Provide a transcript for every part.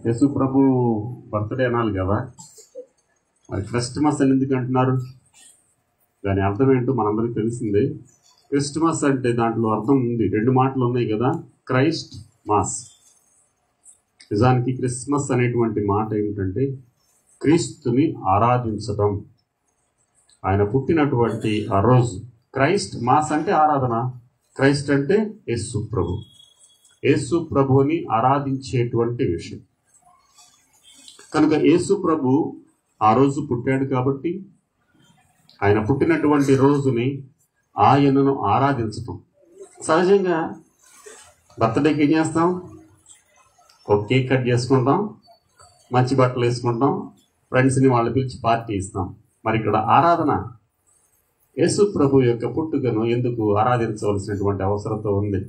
యేసు ప్రభు birthday అనాలి కదా, మరి క్రిస్టమస్ అని ఎందుకు అంటున్నారు? దాని అర్థం ఏంటో మనందరికీ తెలిసిందే. క్రిస్టమస్ అంటే దాంట్లో అర్థం ఉంది, 2 మాటలు ఉన్నాయి కదా, క్రైస్ట్ మాస్. నిజానికి క్రిస్మస్ అనేటువంటి మాట ఏమిటంటే క్రీస్తుని ఆరాధించడం, ఆయన పుట్టినటువంటి ఆ రోజు. క్రైస్ట్ మాస్ అంటే ఆరాధన, క్రైస్ట్ అంటే యేసు ప్రభు, యేసు ప్రభుని ఆరాధించేటువంటి విషయం. కనుక యేసు ప్రభు ఆ రోజు పుట్టాడు కాబట్టి ఆయన పుట్టినటువంటి రోజుని ఆయనను ఆరాధించటం. సహజంగా బర్త్డేకి ఏం చేస్తాం? ఒక కేక్ కట్ చేసుకుంటాం, మంచి బట్టలు వేసుకుంటాం, ఫ్రెండ్స్ని వాళ్ళు పిలిచి పార్టీ ఇస్తాం. మరి ఇక్కడ ఆరాధన, యేసు ప్రభు యొక్క పుట్టుకను ఎందుకు ఆరాధించవలసినటువంటి అవసరత ఉంది?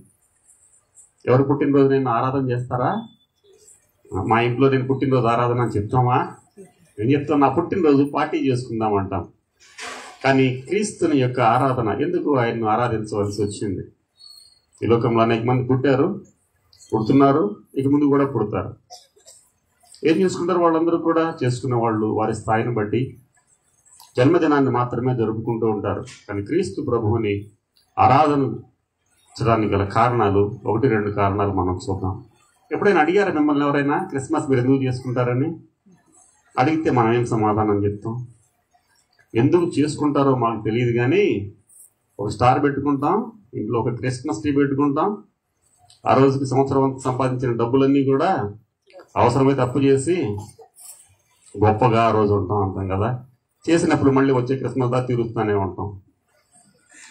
ఎవరు పుట్టినరోజు నేను ఆరాధన చేస్తారా? మా ఇంట్లో నేను పుట్టినరోజు ఆరాధన అని చెప్తామా? నేను చెప్తాను, నా పుట్టినరోజు పార్టీ చేసుకుందాం అంటాం. కానీ క్రీస్తుని యొక్క ఆరాధన ఎందుకు ఆయన్ను ఆరాధించవలసి వచ్చింది? ఈ లోకంలో అనేక మంది పుట్టారు, పుడుతున్నారు, ఇక ముందు కూడా పుడతారు. ఏం చేసుకుంటారు? వాళ్ళందరూ కూడా చేసుకున్న వాళ్ళు వారి స్థాయిని బట్టి జన్మదినాన్ని మాత్రమే జరుపుకుంటూ ఉంటారు. కానీ క్రీస్తు ప్రభువుని ఆరాధించడానికి గల కారణాలు 1-2 కారణాలు మనం చూద్దాం. ఎప్పుడైనా అడిగారా మిమ్మల్ని ఎవరైనా క్రిస్మస్ మీరు ఎందుకు చేసుకుంటారని? అడిగితే మనం ఏం సమాధానం చెప్తాం? ఎందుకు చేసుకుంటారో మాకు తెలియదు, కానీ ఒక స్టార్ పెట్టుకుంటాం, ఇంట్లో ఒక క్రిస్మస్ ట్రీ పెట్టుకుంటాం, ఆ రోజుకి సంవత్సరం సంపాదించిన డబ్బులన్నీ కూడా అవసరమైతే అప్పు చేసి గొప్పగా ఆ రోజు ఉంటాం అంటాం కదా. చేసినప్పుడు మళ్ళీ వచ్చే క్రిస్మస్ దాకా తీరుస్తూనే ఉంటాం.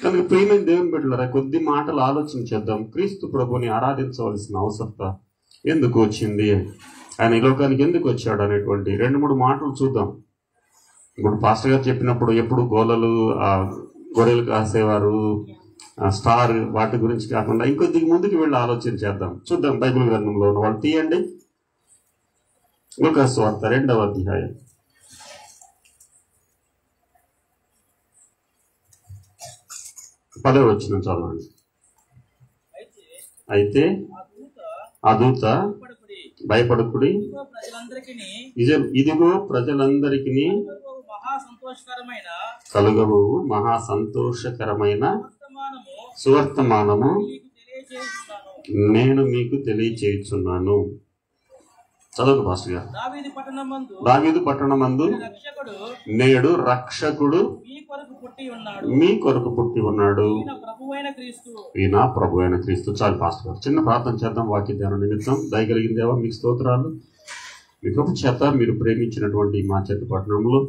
కనుక ప్రియమైన దేవుని బిడ్డలారా, కొద్ది మాటలు ఆలోచించేద్దాం. క్రీస్తు ప్రభుని ఆరాధించవలసిన అవసరత ఎందుకు వచ్చింది, ఆయన ఈ లోకానికి ఎందుకు వచ్చాడు అనేటువంటి 2-3 మాటలు చూద్దాం. ఇప్పుడు పాస్టర్ గారు చెప్పినప్పుడు ఎప్పుడు గోలలు, గొర్రెలు కాసేవారు, స్టార్, వాటి గురించి కాకుండా ఇంకొద్దిగా ముందుకు వెళ్ళి ఆలోచన చేద్దాం. చూద్దాం బైబిల్ గ్రంథంలో ఉన్న వాళ్ళు తీయండి. లూకా సువార్త 2వ అధ్యాయం 10వ వచనం చదవండి. అయితే ఆ దూత భయపడకుడి, ఇదిగో ప్రజలందరికీ కలుగవు మహా సంతోషకరమైన సువర్తమానము నేను మీకు తెలియచేయుచున్నాను. చదువు పాస్టర్ గారు. దావీదు పట్టణమందు నేడు రక్షకుడు మీ కొరకు పుట్టి ఉన్నాడు, ఈయన ప్రభువైన క్రీస్తు. చాలు పాస్టర్ గారు, చిన్న ప్రార్థన చేద్దాం వాక్య ధ్యానం నిమిత్తం. దయగలిగిన దేవా మీకు స్తోత్రాలు. మీ కృప చేత మీరు ప్రేమించినటువంటి మా చెట్టు పట్టణంలో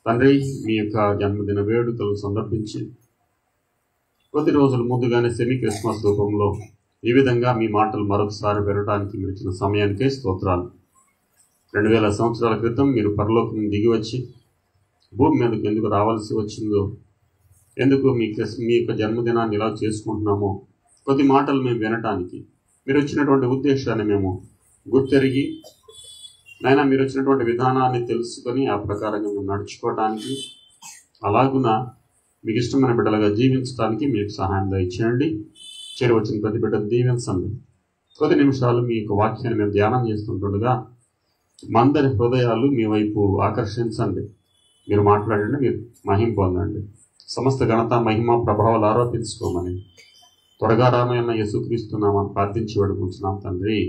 తండ్రి మీ యొక్క జన్మదిన వేడుకలు సందర్భించి కొద్ది రోజుల ముందుగానే సెమీ క్రిస్మస్ రూపంలో ఈ విధంగా మీ మాటలు మరొకసారి వినడానికి మీరు ఇచ్చిన సమయానికే స్తోత్రాలు. 2000 సంవత్సరాల క్రితం మీరు పరలోకం దిగి వచ్చి భూమి మీదకి ఎందుకు రావాల్సి వచ్చిందో, ఎందుకు మీ యొక్క జన్మదినాన్ని ఇలా చేసుకుంటున్నామో కొద్ది మాటలు మేము వినటానికి మీరు వచ్చినటువంటి ఉద్దేశాన్ని మేము గుర్తెరిగి, నాయన మీరు వచ్చినటువంటి విధానాన్ని తెలుసుకొని ఆ ప్రకారంగా మేము నడుచుకోవడానికి, అలాగున మీకు ఇష్టమైన బిడ్డలుగా జీవించడానికి మీకు సహాయం దయచేయండి. చేరవచ్చిన ప్రతి బిడ్డను దీవించండి. కొద్ది నిమిషాలు మీ యొక్క వాక్యాన్ని మేము ధ్యానం చేస్తుంటుండగా మా అందరి హృదయాలు మీ వైపు ఆకర్షించండి. మీరు మాట్లాడండి, మీరు మహిమ పొందండి. సమస్త ఘనత మహిమ ప్రభావాలు ఆరోపించుకోమని త్వరగా రానైన యేసుక్రీస్తున్నామని ప్రార్థించి వేడుకుంటున్నాం తండ్రి,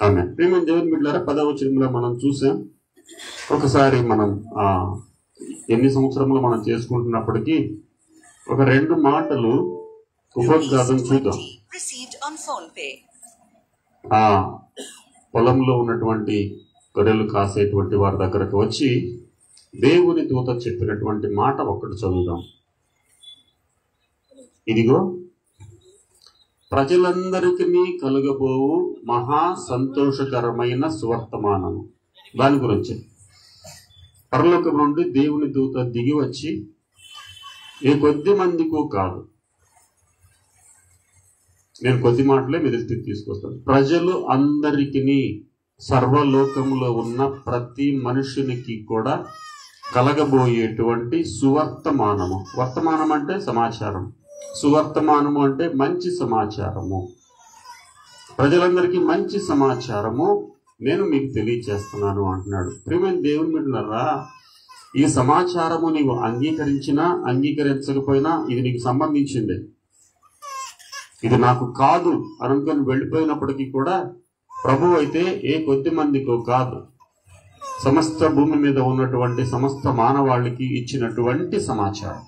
ఆమేన్. ప్రియమైన దేవుని బిడ్డలారా, 10వ వచనంలో మనం చూసాం. ఒకసారి మనం ఎన్ని సంవత్సరంలో మనం చేసుకుంటున్నప్పటికీ ఒక 2 మాటలు ఉపద్ఘాతం చూద్దాం. పొలంలో ఉన్నటువంటి గొర్రెలు కాసేటువంటి వారి దగ్గరకు వచ్చి దేవుని దూత చెప్పినటువంటి మాట ఒక్కటి చదువుదాం. ఇదిగో ప్రజలందరికీ కలుగబోవు మహా సంతోషకరమైన సువర్తమానము. దాని గురించి పరలోకం నుండి దేవుని దూత దిగి వచ్చి ఏ కొద్ది మందికో కాదు, నేను కొద్ది మాటలే మీ దృష్టికి తీసుకొస్తాను, ప్రజలు అందరికీ, సర్వలోకంలో ఉన్న ప్రతి మనుషునికి కూడా కలగబోయేటువంటి సువర్తమానము. వర్తమానం అంటే సమాచారం, సువర్తమానము అంటే మంచి సమాచారము. ప్రజలందరికీ మంచి సమాచారము నేను మీకు తెలియచేస్తున్నాను అంటున్నాడు. ప్రియమైన దేవుని బిడ్డలారా, ఈ సమాచారము నీవు అంగీకరించినా అంగీకరించకపోయినా ఇది నీకు సంబంధించింది. ఇది నాకు కాదు అనుకొని వెళ్ళిపోయినప్పటికీ కూడా ప్రభు అయితే ఏ కొద్ది మందికో కాదు, సమస్త భూమి మీద ఉన్నటువంటి సమస్త మానవాళికి ఇచ్చినటువంటి సమాచారం.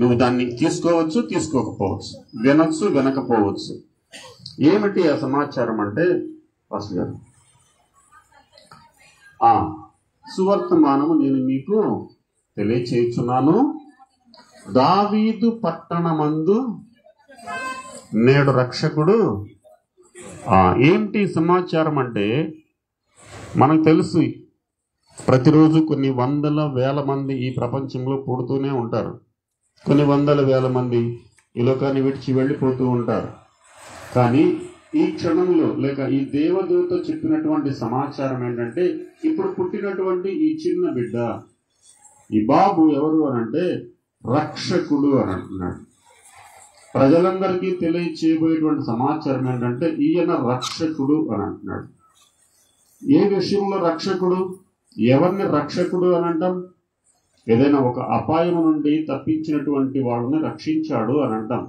నువ్వు దాన్ని తీసుకోవచ్చు, తీసుకోకపోవచ్చు, వినొచ్చు, వినకపోవచ్చు. ఏమిటి ఆ సమాచారం అంటే పాస్టర్ గారు, సువర్తమానము నేను మీకు తెలియచేయుచున్నాను. దావీదు పట్టణమందు నేడు రక్షకుడు. ఏంటి సమాచారం అంటే, మనకు తెలుసు ప్రతిరోజు కొన్ని వందల వేల మంది ఈ ప్రపంచంలో పుడుతూనే ఉంటారు. కొన్ని వందల వేల మంది ఈ లోకాన్ని విడిచి వెళ్ళిపోతూ ఉంటారు. కానీ ఈ క్షణంలో లేక ఈ దేవదూత చెప్పినటువంటి సమాచారం ఏంటంటే, ఇప్పుడు పుట్టినటువంటి ఈ చిన్న బిడ్డ, ఈ బాబు ఎవరు అని అంటే రక్షకుడు అని అంటున్నాడు. ప్రజలందరికీ తెలియచేయబోయేటువంటి సమాచారం ఏంటంటే ఈయన రక్షకుడు అని అంటున్నాడు. ఏ విషయంలో రక్షకుడు? ఎవరిని రక్షకుడు అని అంటాం? ఏదైనా ఒక అపాయం నుండి తప్పించినటువంటి వాళ్ళని రక్షించాడు అని అంటాం.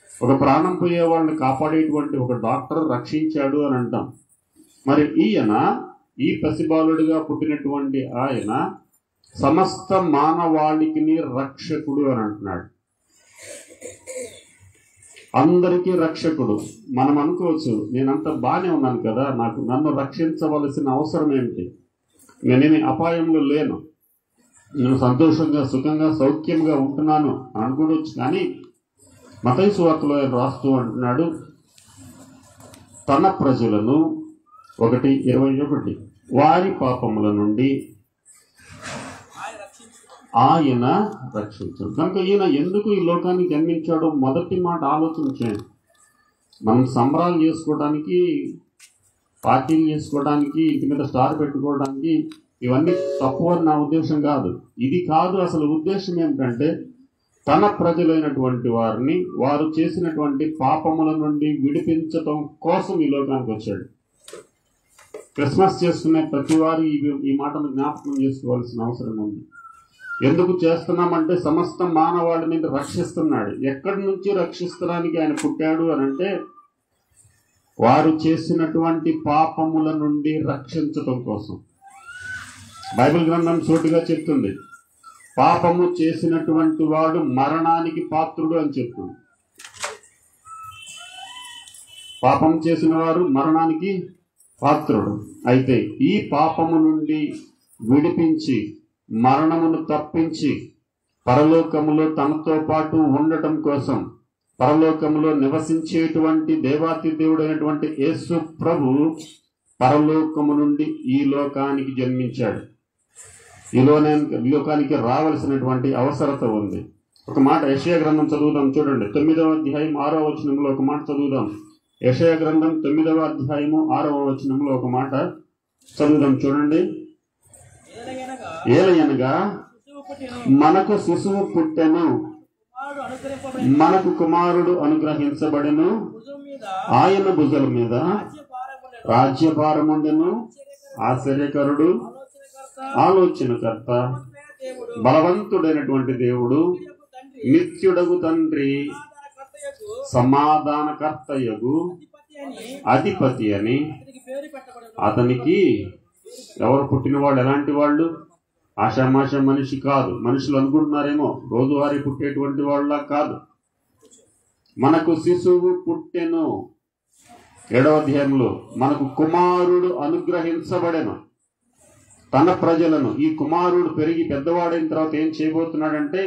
ఒక ప్రాణం పోయే వాళ్ళని కాపాడేటువంటి ఒక డాక్టర్ రక్షించాడు అని అంటాం. మరి ఈయన, ఈ పసిబాలుడిగా పుట్టినటువంటి ఆయన సమస్త మానవాళికి రక్షకుడు అని అంటున్నాడు. అందరికీ రక్షకుడు. మనం అనుకోవచ్చు, నేనంత బాగానే ఉన్నాను కదా, నన్ను రక్షించవలసిన అవసరం ఏమిటి, నేనేమి అపాయంలో లేను, నేను సంతోషంగా సుఖంగా సౌఖ్యంగా ఉంటున్నాను అనుకోవచ్చు. కానీ మత్తయి సువార్తలో రాస్తూ అంటున్నాడు, తన ప్రజలను 1:21 వారి పాపముల నుండి ఆయన రక్షించాడు. కనుక ఈయన ఎందుకు ఈ లోకానికి జన్మించాడో మొదటి మాట ఆలోచించండి. మనం సంబరాలు చేసుకోవడానికి, పార్టీలు చేసుకోవడానికి, ఇంటి మీద స్టార్ పెట్టుకోవడానికి ఇవన్నీ తప్పు అని నా ఉద్దేశం కాదు. ఇది కాదు అసలు ఉద్దేశం. ఏమిటంటే తన ప్రజలైనటువంటి వారిని వారు చేసినటువంటి పాపముల నుండి విడిపించటం కోసం ఈ లోకానికి వచ్చాడు. క్రిస్మస్ చేసుకునే ప్రతి వారు ఈ మాటను జ్ఞాపకం చేసుకోవాల్సిన అవసరం ఉంది. ఎందుకు చేస్తున్నామంటే సమస్త మానవాళిని రక్షిస్తున్నాడు. ఎక్కడి నుంచి రక్షించడానికి ఆయన పుట్టాడు అని అంటే వారు చేసినటువంటి పాపముల నుండి రక్షించటం కోసం. బైబిల్ గ్రంథం సూటిగా చెప్తుంది, పాపము చేసినటువంటి వాడు మరణానికి పాత్రుడు అని చెప్తుంది. పాపం చేసిన వారు మరణానికి పాత్రుడు. అయితే ఈ పాపము నుండి విడిపించి మరణమును తప్పించి పరలోకములో తనతో పాటు ఉండటం కోసం పరలోకములో నివసించేటువంటి దేవాతి దేవుడైనటువంటి యేసు ప్రభు పరలోకము నుండి ఈ లోకానికి జన్మించాడు. ఈ లోకానికి రావలసినటువంటి అవసరత ఉంది. ఒక మాట యెషయా గ్రంథం చదువుదాం, చూడండి. 9వ అధ్యాయం 6వ వచనంలో ఒక మాట చదువుదాం. యెషయా గ్రంథం 9వ అధ్యాయము 6వ వచనంలో ఒక మాట చదువుదాం, చూడండి. ఏలయనగా మనకు శిశువు పుట్టెను, మనకు కుమారుడు అనుగ్రహించబడెను, ఆయన భుజాల మీద రాజ్యభారముండెను, ఆశ్చర్యకరుడు, ఆలోచనకర్త, బలవంతుడైనటువంటి దేవుడు, నిత్యుడగు తండ్రి, సమాధానకర్తయగు అధిపతి అని అతనికి. ఎవరు పుట్టిన వాళ్ళు ఎలాంటి వాళ్ళు? ఆషామాష మనిషి కాదు. మనుషులు అనుకుంటున్నారేమో రోజువారీ పుట్టేటువంటి వాళ్ళ కాదు. మనకు శిశువు పుట్టెను, 7వ అధ్యాయంలో మనకు కుమారుడు అనుగ్రహించబడెను. తన ప్రజలను, ఈ కుమారుడు పెరిగి పెద్దవాడైన తర్వాత ఏం చేయబోతున్నాడంటే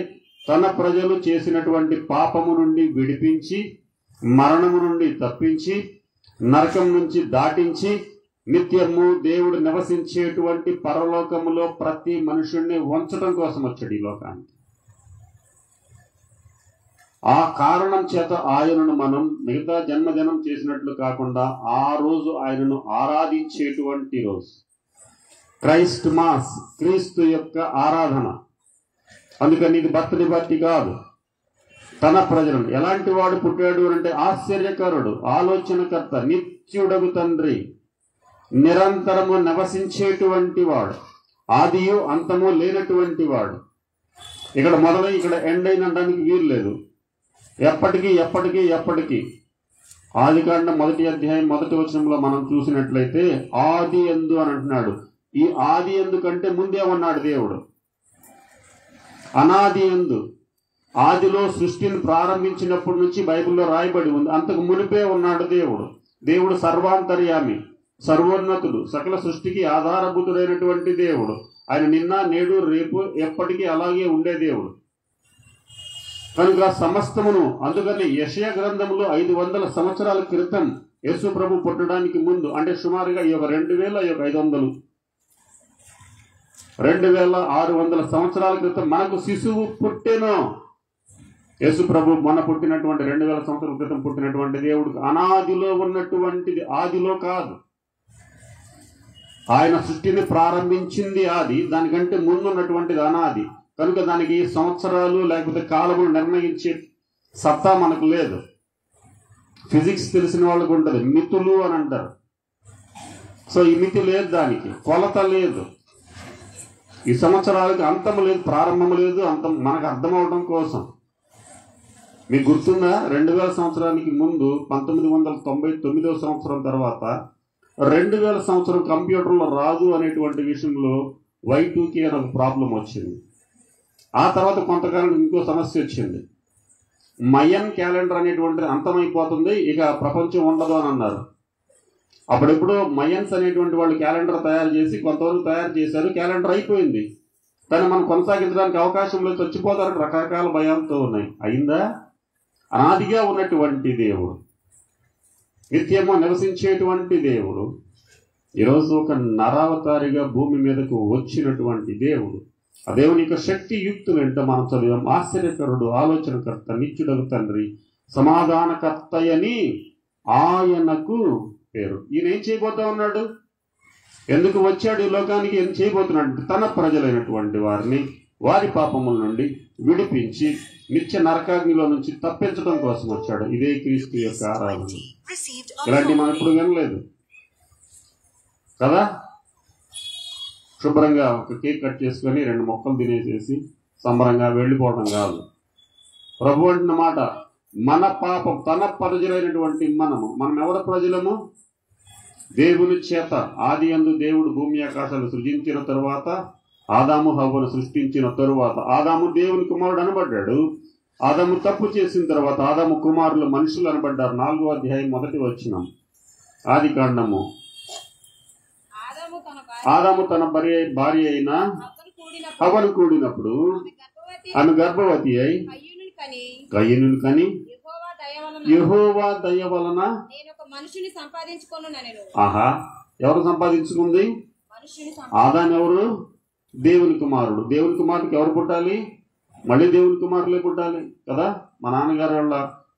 తన ప్రజలు చేసినటువంటి పాపము నుండి విడిపించి, మరణము నుండి తప్పించి, నరకం నుంచి దాటించి, నిత్యము దేవుడు నివసించేటువంటి పరలోకములో ప్రతి మనుషుణ్ణి ఉంచడం కోసం వచ్చాడు ఈ లోకానికి. ఆ కారణం చేత ఆయనను మనం మిగతా జన్మదినం చేసినట్లు కాకుండా ఆ రోజు ఆయనను ఆరాధించేటువంటి రోజు క్రైస్ట్ మాస్, క్రీస్తు యొక్క ఆరాధన. అందుకని ఇది బర్త్డే పార్టీ కాదు. తన ప్రజలను. ఎలాంటి వాడు పుట్టాడు అంటే ఆశ్చర్యకరుడు, ఆలోచనకర్త, నిత్యుడగు తండ్రి, నిరంతరము నివసించేటువంటి వాడు, ఆదియు అంతము లేనటువంటి వాడు. ఇక్కడ మొదలై ఇక్కడ ఎండ్ అయినడానికి వీలు లేదు. ఎప్పటికీ ఎప్పటికీ ఎప్పటికీ. ఆదికాండం 1వ అధ్యాయం 1వ వచనంలో మనం చూసినట్లయితే ఆది యందు అని అంటున్నాడు. ఈ ఆది యందు కంటే ముందే ఉన్నాడు దేవుడు. అనాది యందు, ఆదిలో సృష్టిని ప్రారంభించినప్పటి నుంచి బైబిల్లో రాయబడి ఉంది. అంతకు మునిపే ఉన్నాడు దేవుడు. దేవుడు సర్వాంతర్యామి, సర్వోన్నతుడు, సకల సృష్టికి ఆధారభూతుడైనటువంటి దేవుడు. ఆయన నిన్న నేడు రేపు ఎప్పటికీ అలాగే ఉండే దేవుడు కనుక సమస్తమును. అందుకని యెషయా గ్రంథంలో 500 సంవత్సరాల క్రితం యేసు ప్రభు పుట్టడానికి ముందు, అంటే సుమారుగా ఈ 2500 2600 సంవత్సరాల క్రితం మనకు శిశువు పుట్టెను. యేసు ప్రభు మొన్న పుట్టినటువంటి 2000 సంవత్సరాల క్రితం పుట్టినటువంటి దేవుడు అనాదిలో ఉన్నటువంటిది, ఆదిలో కాదు. ఆయన సృష్టిని ప్రారంభించింది ఆది, దానికంటే ముందు ఉన్నటువంటిది అనాది. కనుక దానికి సంవత్సరాలు లేకపోతే కాలములు నిర్ణయించే సత్తా మనకు లేదు. ఫిజిక్స్ తెలిసిన వాళ్ళకు ఉంటుంది, మితులు అని అంటారు. సో ఈ మితి లేదు, దానికి కొలత లేదు. ఈ సంవత్సరాలకి అంతం లేదు, ప్రారంభం లేదు, అంతం మనకు అర్థం అవడం కోసం. మీకు గుర్తుందా, 2000 సంవత్సరానికి ముందు 1999వ సంవత్సరం తర్వాత 2000 సంవత్సరం కంప్యూటర్లో రాదు అనేటువంటి విషయంలో Y2K అనే ఒక ప్రాబ్లం వచ్చింది. ఆ తర్వాత కొంతకాలం ఇంకో సమస్య వచ్చింది. మయన్ క్యాలెండర్ అనేటువంటిది అంతమైపోతుంది, ఇక ప్రపంచం ఉండదు అని అన్నారు. అప్పుడెప్పుడు మయన్స్ అనేటువంటి వాళ్ళు క్యాలెండర్ తయారు చేసి కొంతవరకు తయారు చేశారు, క్యాలెండర్ అయిపోయింది. కానీ మనం కొనసాగించడానికి అవకాశం లేదు, చచ్చిపోతారని రకరకాల భయాలతో ఉన్నాయి. అయిందా? అనాదిగా ఉన్నటువంటి దేవుడు, నిత్యము నివసించేటువంటి దేవుడు ఈరోజు ఒక నరావతారిగా భూమి మీదకు వచ్చినటువంటి దేవుడు. ఆ దేవుని యొక్క శక్తి యుక్తులు ఏంటో మనం చదివాం. ఆశ్చర్యకరుడు, ఆలోచనకర్త, నిత్యుడగు తండ్రి, సమాధానకర్తయని ఆయనకు పేరు. ఈయన ఏం చేయబోతా ఉన్నాడు? ఎందుకు వచ్చాడు ఈ లోకానికి? ఏం చేయబోతున్నాడు? తన ప్రజలైనటువంటి వారిని వారి పాపముల నుండి విడిపించి నిత్య నరకాగ్నిలో నుంచి తప్పించడం కోసం వచ్చాడు. ఇదే క్రీస్తు యొక్క ఆరాధన. ఇలాంటి మనం ఇప్పుడు వినలేదు కదా. శుభ్రంగా ఒక కేక్ కట్ చేసుకొని 2 మొక్కలు తినేసేసి సంబరంగా వెళ్ళిపోవడం కాదు. ప్రభు అంటున్న మాట, మన పాపం, తన ప్రజలైనటువంటి మనం ఎవరి ప్రజలము? దేవుని చేత ఆది యందు దేవుడు భూమి ఆకాశాలు సృజించిన తరువాత, ఆదాము హవ్వను సృష్టించిన తరువాత, ఆదాము దేవుని కుమారుడు అనబడ్డాడు. ఆదాము తప్పు చేసిన తర్వాత ఆదాము కుమారులు మనుషులు అనబడ్డారు. 4వ అధ్యాయం 1వ వచనం ఆది కాండము. ఆదాము తన భార్య అయిన హవ్వను కూడినప్పుడు ఆమె గర్భవతి అయి కయీనుని కని యెహోవా దయ వలన ఆహా, ఎవరు సంపాదించుకుంది? ఆదాము ఎవరు? దేవుని కుమారుడు. దేవుని కుమారుడికి ఎవరు పుట్టాలి? మళ్ళీ దేవుని కుమారులే పుట్టాలి కదా. మా నాన్నగారు వాళ్ళ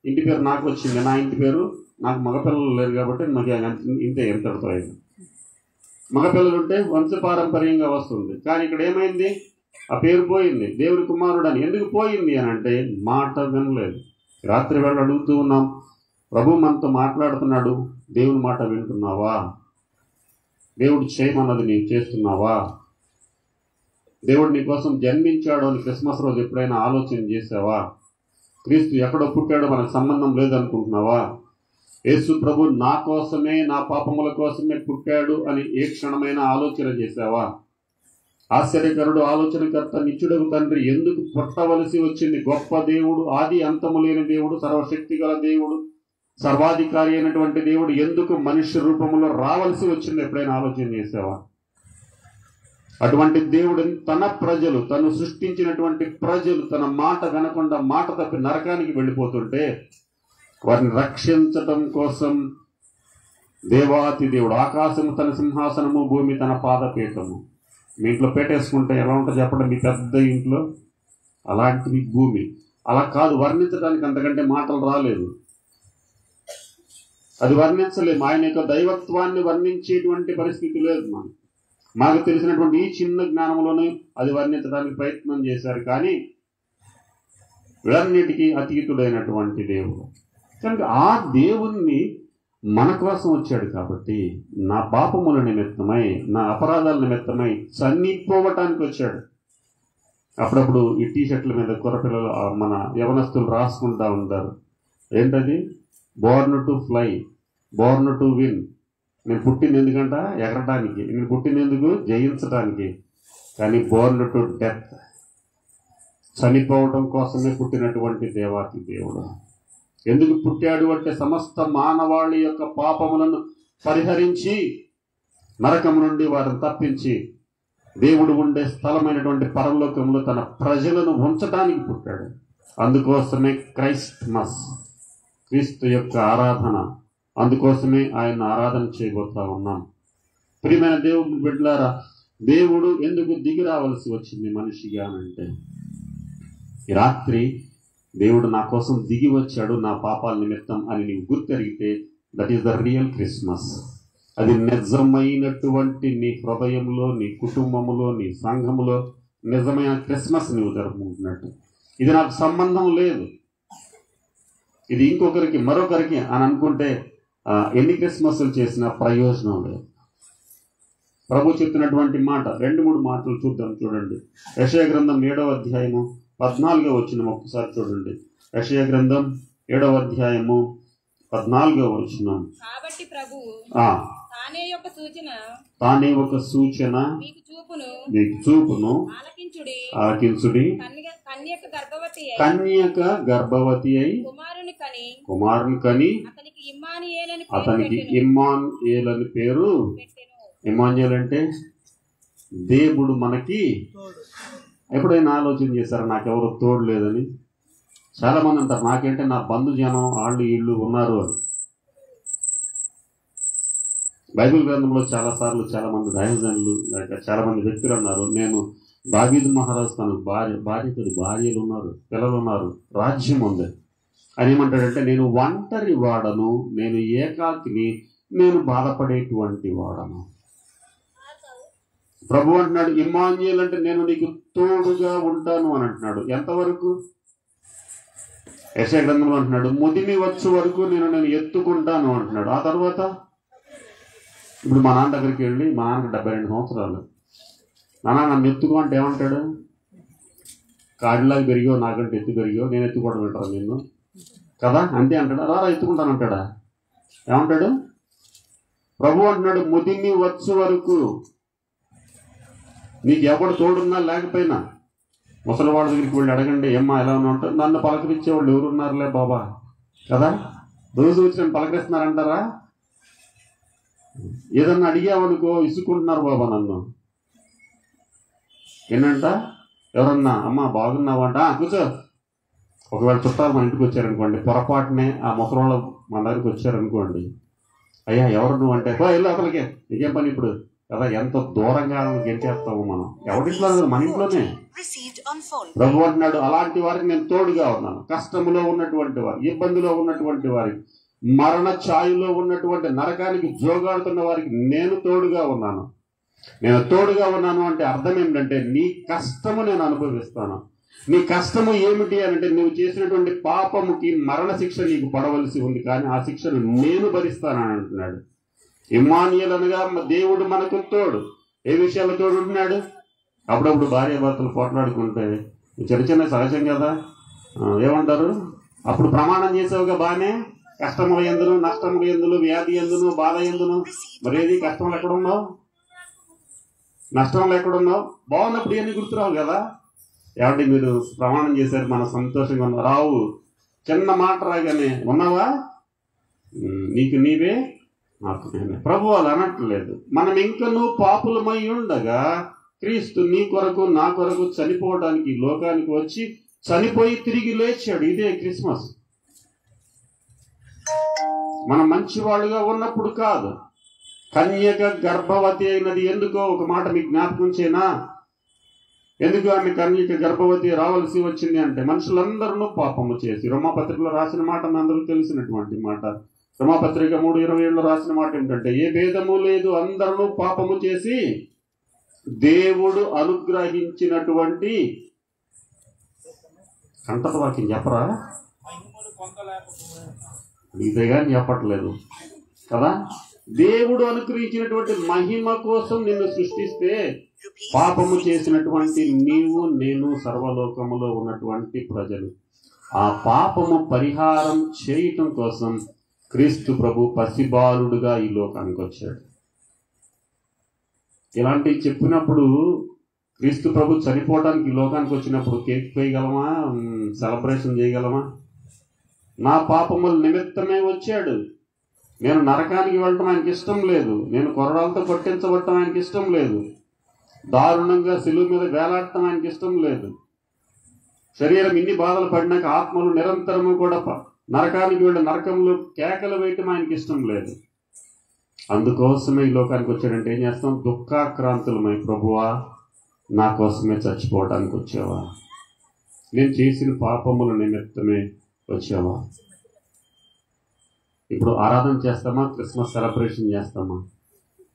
ఇంటి పేరు నాకు వచ్చింది, నా ఇంటి పేరు. నాకు మగపిల్లలు లేరు కాబట్టి మాకు ఇంతే, ఎంతటితో అయింది. మగపిల్లలు ఉంటే వంశపారంపర్యంగా వస్తుంది. కానీ ఇక్కడ ఏమైంది? ఆ పేరు పోయింది, దేవుని కుమారుడు అని. ఎందుకు పోయింది అని అంటే మాట వినలేదు. రాత్రి వేళ అడుగుతూ ఉన్నాం, ప్రభు మనతో మాట్లాడుతున్నాడు, దేవుని మాట వింటున్నావా? దేవుడు చేయమన్నది నీవు చేస్తున్నావా? దేవుడు నీ కోసం జన్మించాడు అని క్రిస్మస్ రోజు ఎప్పుడైనా ఆలోచన చేసావా? క్రీస్తు ఎక్కడో పుట్టాడో మనకు సంబంధం లేదనుకుంటున్నావా? యేసు ప్రభు నా కోసమే, నా పాపముల కోసమే పుట్టాడు అని ఏ క్షణమైనా ఆలోచన చేసావా? ఆశ్చర్యకరుడు, ఆలోచనకర్త, నిత్యుడగు తండ్రి ఎందుకు పుట్టవలసి వచ్చింది? గొప్ప దేవుడు, ఆది అంతము లేని దేవుడు, సర్వశక్తి గల దేవుడు, సర్వాధికారి అయినటువంటి దేవుడు ఎందుకు మనుష్య రూపంలో రావాల్సి వచ్చింది? ఎప్పుడైనా ఆలోచన చేసావా? అటువంటి దేవుడు తన ప్రజలు, తను సృష్టించినటువంటి ప్రజలు తన మాట వినకుండా మాట తప్పి నరకానికి వెళ్ళిపోతుంటే వారిని రక్షించటం కోసం దేవాతి దేవుడు, ఆకాశము తన సింహాసనము, భూమి తన పాదపీఠము. మీ ఇంట్లో పెట్టేసుకుంటే ఎలా ఉంటుంది చెప్పండి? మీ పెద్ద ఇంట్లో అలాంటివి భూమి. అలా కాదు, వర్ణించడానికి అంతకంటే మాటలు రాలేదు. అది వర్ణించలేము. ఆయన యొక్క దైవత్వాన్ని వర్ణించేటువంటి పరిస్థితి లేదు. మాకు తెలిసినటువంటి ఈ చిన్న జ్ఞానంలోనే అది వర్ణించడానికి ప్రయత్నం చేశారు. కానీ వీళ్ళన్నిటికీ అతీతుడైనటువంటి దేవుడు. కనుక ఆ దేవుణ్ణి మన కోసం వచ్చాడు కాబట్టి, నా పాపముల నిమిత్తమై, నా అపరాధాల నిమిత్తమై చనిపోవటానికి వచ్చాడు. అప్పుడప్పుడు ఈ టీషర్ట్ల మీద కుర్రపిల్లలు, మన యవనస్తులు రాసుకుంటా ఉంటారు. ఏంటది? Born to fly, Born to win. నేను పుట్టింది ఎందుకంట? ఎగరటానికి. నేను పుట్టింది ఎందుకు? జయించడానికి. కానీ బోర్న్ టు డెత్, చనిపోవడం కోసమే పుట్టినటువంటి దేవాతి దేవుడు. ఎందుకు పుట్టాడు అంటే సమస్త మానవాళి యొక్క పాపములను పరిహరించి, నరకం నుండి వారిని తప్పించి, దేవుడు ఉండే స్థలమైనటువంటి పరలోకంలో తన ప్రజలను ఉంచడానికి పుట్టాడు. అందుకోసమే క్రైస్ట్మస్, క్రీస్తు యొక్క ఆరాధన. అందుకోసమే ఆయన ఆరాధన చేయబోతా ఉన్నాం. ప్రియమైన దేవుని బిడ్డలారా, దేవుడు ఎందుకు దిగి రావాల్సి వచ్చింది మనిషిగా అంటే, ఈ రాత్రి దేవుడు నా కోసం దిగి వచ్చాడు నా పాపాల నిమిత్తం అని నీవు గుర్తెరిగితే, that is the real Christmas. అది నిజమైనటువంటి నీ హృదయంలో, నీ కుటుంబంలో, నీ సంఘములో నిజమైన క్రిస్మస్ నువ్వు జరుపుకుంటున్నట్టు. ఇది నాకు సంబంధం లేదు, ఇది ఇంకొకరికి మరొకరికి అని అనుకుంటే ఎన్ని క్రిస్మస్లు చేసినా ప్రయోజనం లేదు. ప్రభు చెప్తున్నటువంటి మాట 2-3 మాటలు చూద్దాం. చూడండి, యెషయా గ్రంథం 7వ అధ్యాయము 14వ వచనం ఒకసారి చూడండి. యెషయా గ్రంథం 7వ అధ్యాయము 14వ వచనం. కాబట్టి ప్రభువు తానే ఒక సూచన మీకు చూపును, ఆలకించుడి. కన్యక గర్భవతి అయి కుమారుని కని అతనికి ఇమ్మానుయేల్ అని పేరు. ఇమ్మానుయేల్ అంటే దేవుడు మనకి. ఎప్పుడైనా ఆలోచన చేశారా నాకెవరు తోడు లేదని? చాలా మంది అంటారు, నాకేంటే నా బంధుజనం వాళ్ళు వీళ్ళు ఉన్నారు అని. బైబిల్ గ్రంథంలో చాలాసార్లు చాలా మంది దైవజనులు, చాలా మంది వ్యక్తులు అన్నారు, నేను దావీదు మహారాజు తన భార్యలు ఉన్నారు, పిల్లలు ఉన్నారు, రాజ్యం ఉంది అని. ఏమంటాడంటే, నేను ఒంటరి వాడను, నేను ఏకాకిని, నేను బాధపడేటువంటి వాడను. ప్రభు అంటున్నాడు ఇమ్మానుయేల్ అంటే నేను నీకు తోడుగా ఉంటాను అని అంటున్నాడు. ఎంతవరకు? యెషయా గ్రంథంలో అంటున్నాడు ముదిమి వచ్చు వరకు నేను ఎత్తుకుంటాను అంటున్నాడు. ఆ తర్వాత ఇప్పుడు మా నాన్న దగ్గరికి వెళ్ళి, మా నాన్నకి 72 సంవత్సరాలు, నాన్న నన్ను ఎత్తుకో అంటే ఏమంటాడు? కాడిలాగా పెరిగావు, నాకంటే ఎత్తు పెరిగావు, నేను ఎత్తుకోవడం వింటాను నిన్ను కదా, అంతే అంటాడా? రారా ఎత్తుకుంటాను అంటాడా? ఏమంటాడు? ప్రభు అంటున్నాడు ముదిమి వచ్చు వరకు నీకు ఎవడు తోడున్నా లేకపోయినా, ముసలివాళ్ళ దగ్గరికి వెళ్ళి అడగండి, ఏమ్మా ఎలా ఉన్నా ఉంటారు, నన్ను పలకరించేవాళ్ళు ఎవరున్నారులే బాబా కదా, రోజు వచ్చి నన్ను పలకరిస్తున్నారంటారా? ఏదన్నా అడిగావనుకో ఇసుకుంటున్నారు బాబా నన్ను. ఏంటంట? ఎవరన్నా అమ్మ బాగున్నావా అంట, కూర్చో. ఒకవేళ చుట్టాలు మన ఇంటికి వచ్చారనుకోండి, పొరపాటునే ఆ ముసలివాళ్ళు మన దగ్గరికి వచ్చారనుకోండి, అయ్యా ఎవరు నువ్వు అంటే, వెళ్ళు అసలుకే, నీకేం పని ఇప్పుడు కదా, ఎంత దూరంగా గెలిచేస్తాము మనం. ఎవరింట్లో? మన ఇంట్లోనే. ప్రభు అంటున్నాడు అలాంటి వారికి నేను తోడుగా ఉన్నాను. కష్టములో ఉన్నటువంటి వారు, ఇబ్బందిలో ఉన్నటువంటి వారికి, మరణ ఛాయలో ఉన్నటువంటి నరకానికి జోగాడుతున్న వారికి నేను తోడుగా ఉన్నాను. నేను తోడుగా ఉన్నాను అంటే అర్థం ఏంటంటే, నీ కష్టము నేను అనుభవిస్తాను. నీ కష్టము ఏమిటి అంటే, నువ్వు చేసినటువంటి పాపముకి మరణ శిక్ష నీకు పడవలసి ఉంది, కానీ ఆ శిక్షను నేను భరిస్తానని అంటున్నాడు. ఇమ్మానుయేల్ అనగా దేవుడు మనకు తోడు. ఏ విషయాల్లో తోడు ఉంటున్నాడు? అప్పుడప్పుడు భార్యాభర్తలు పోట్లాడుకుంటే చిన్న చిన్న సహజం కదా, ఏమంటారు? అప్పుడు ప్రమాణం చేసావుగా బాగానే, కష్టముల ఎందును, నష్టముల ఎందును, వ్యాధి ఎందును, బాధ ఎందును, మరేది కష్టములు ఎక్కడున్నావు, నష్టములు ఎక్కడున్నావు? బాగున్నప్పుడు ఇవన్నీ గుర్తురావు కదా. ఏమంటే మీరు ప్రమాణం చేశారు, మన సంతోషంగా ఉన్నా, రావు చిన్న మాట రాగానే ఉన్నావా, నీకు నీవే నాకు నేనే. ప్రభు అలా అనట్లేదు. మనం ఇంకనూ పాపులమై ఉండగా క్రీస్తు నీ కొరకు నా కొరకు చనిపోవడానికి లోకానికి వచ్చి చనిపోయి తిరిగి లేచాడు. ఇదే క్రిస్మస్. మనం మంచివాళ్ళుగా ఉన్నప్పుడు కాదు. కన్యక గర్భవతి అయినది ఎందుకో ఒక మాట మీకు జ్ఞాపకం చేయనా? ఎందుకు ఆమె కన్యక గర్భవతి రావాల్సి వచ్చింది అంటే, మనుషులందరూ పాపము చేసి, రోమాపత్రికలో రాసిన మాట అందరూ తెలిసినటువంటి మాట. రోమాపత్రిక 3:27 రాసిన మాట ఏంటంటే, ఏ భేదము లేదు, అందరూ పాపము చేసి దేవుడు అనుగ్రహించినటువంటి కంటత వాక్యం చెప్పరా? ఇదే కానీ చెప్పట్లేదు. కదా. దేవుడు అనుగ్రహించినటువంటి మహిమ కోసం నిన్ను సృష్టిస్తే పాపము చేసినటువంటి నీవు నేను సర్వలోకములో ఉన్నటువంటి ప్రజలు ఆ పాపము పరిహారం చేయటం కోసం క్రీస్తు ప్రభు పసిబాలుడుగా ఈ లోకానికి వచ్చాడు. ఇలాంటివి చెప్పినప్పుడు క్రీస్తు ప్రభు చనిపోవడానికి ఈ లోకానికి వచ్చినప్పుడు కేక్ వేయగలమా, సెలబ్రేషన్ చేయగలమా? నా పాపముల నిమిత్తమే వచ్చాడు. నేను నరకానికి వెళ్ళటం ఆయనకి ఇష్టం లేదు. నేను కొరడాలతో కొట్టించబడటం ఆయనకి ఇష్టం లేదు. దారుణంగా సిలువ మీద వేలాడటం ఆయనకి ఇష్టం లేదు. శరీరం ఇన్ని బాధలు పడినాక ఆత్మలు నిరంతరము కూడా నరకానికి వెళ్ళి నరకంలో కేకలు వేయటం ఆయనకి ఇష్టం లేదు. అందుకోసమే ఈ లోకానికి వచ్చాడంటే ఏం చేస్తాం? దుఃఖాక్రాంతులమై, ప్రభువా నా కోసమే చచ్చిపోవడానికి వచ్చావా? నేను చేసిన పాపముల నిమిత్తమే వచ్చావా? ఇప్పుడు ఆరాధన చేస్తామా? క్రిస్మస్ సెలబ్రేషన్ చేస్తామా?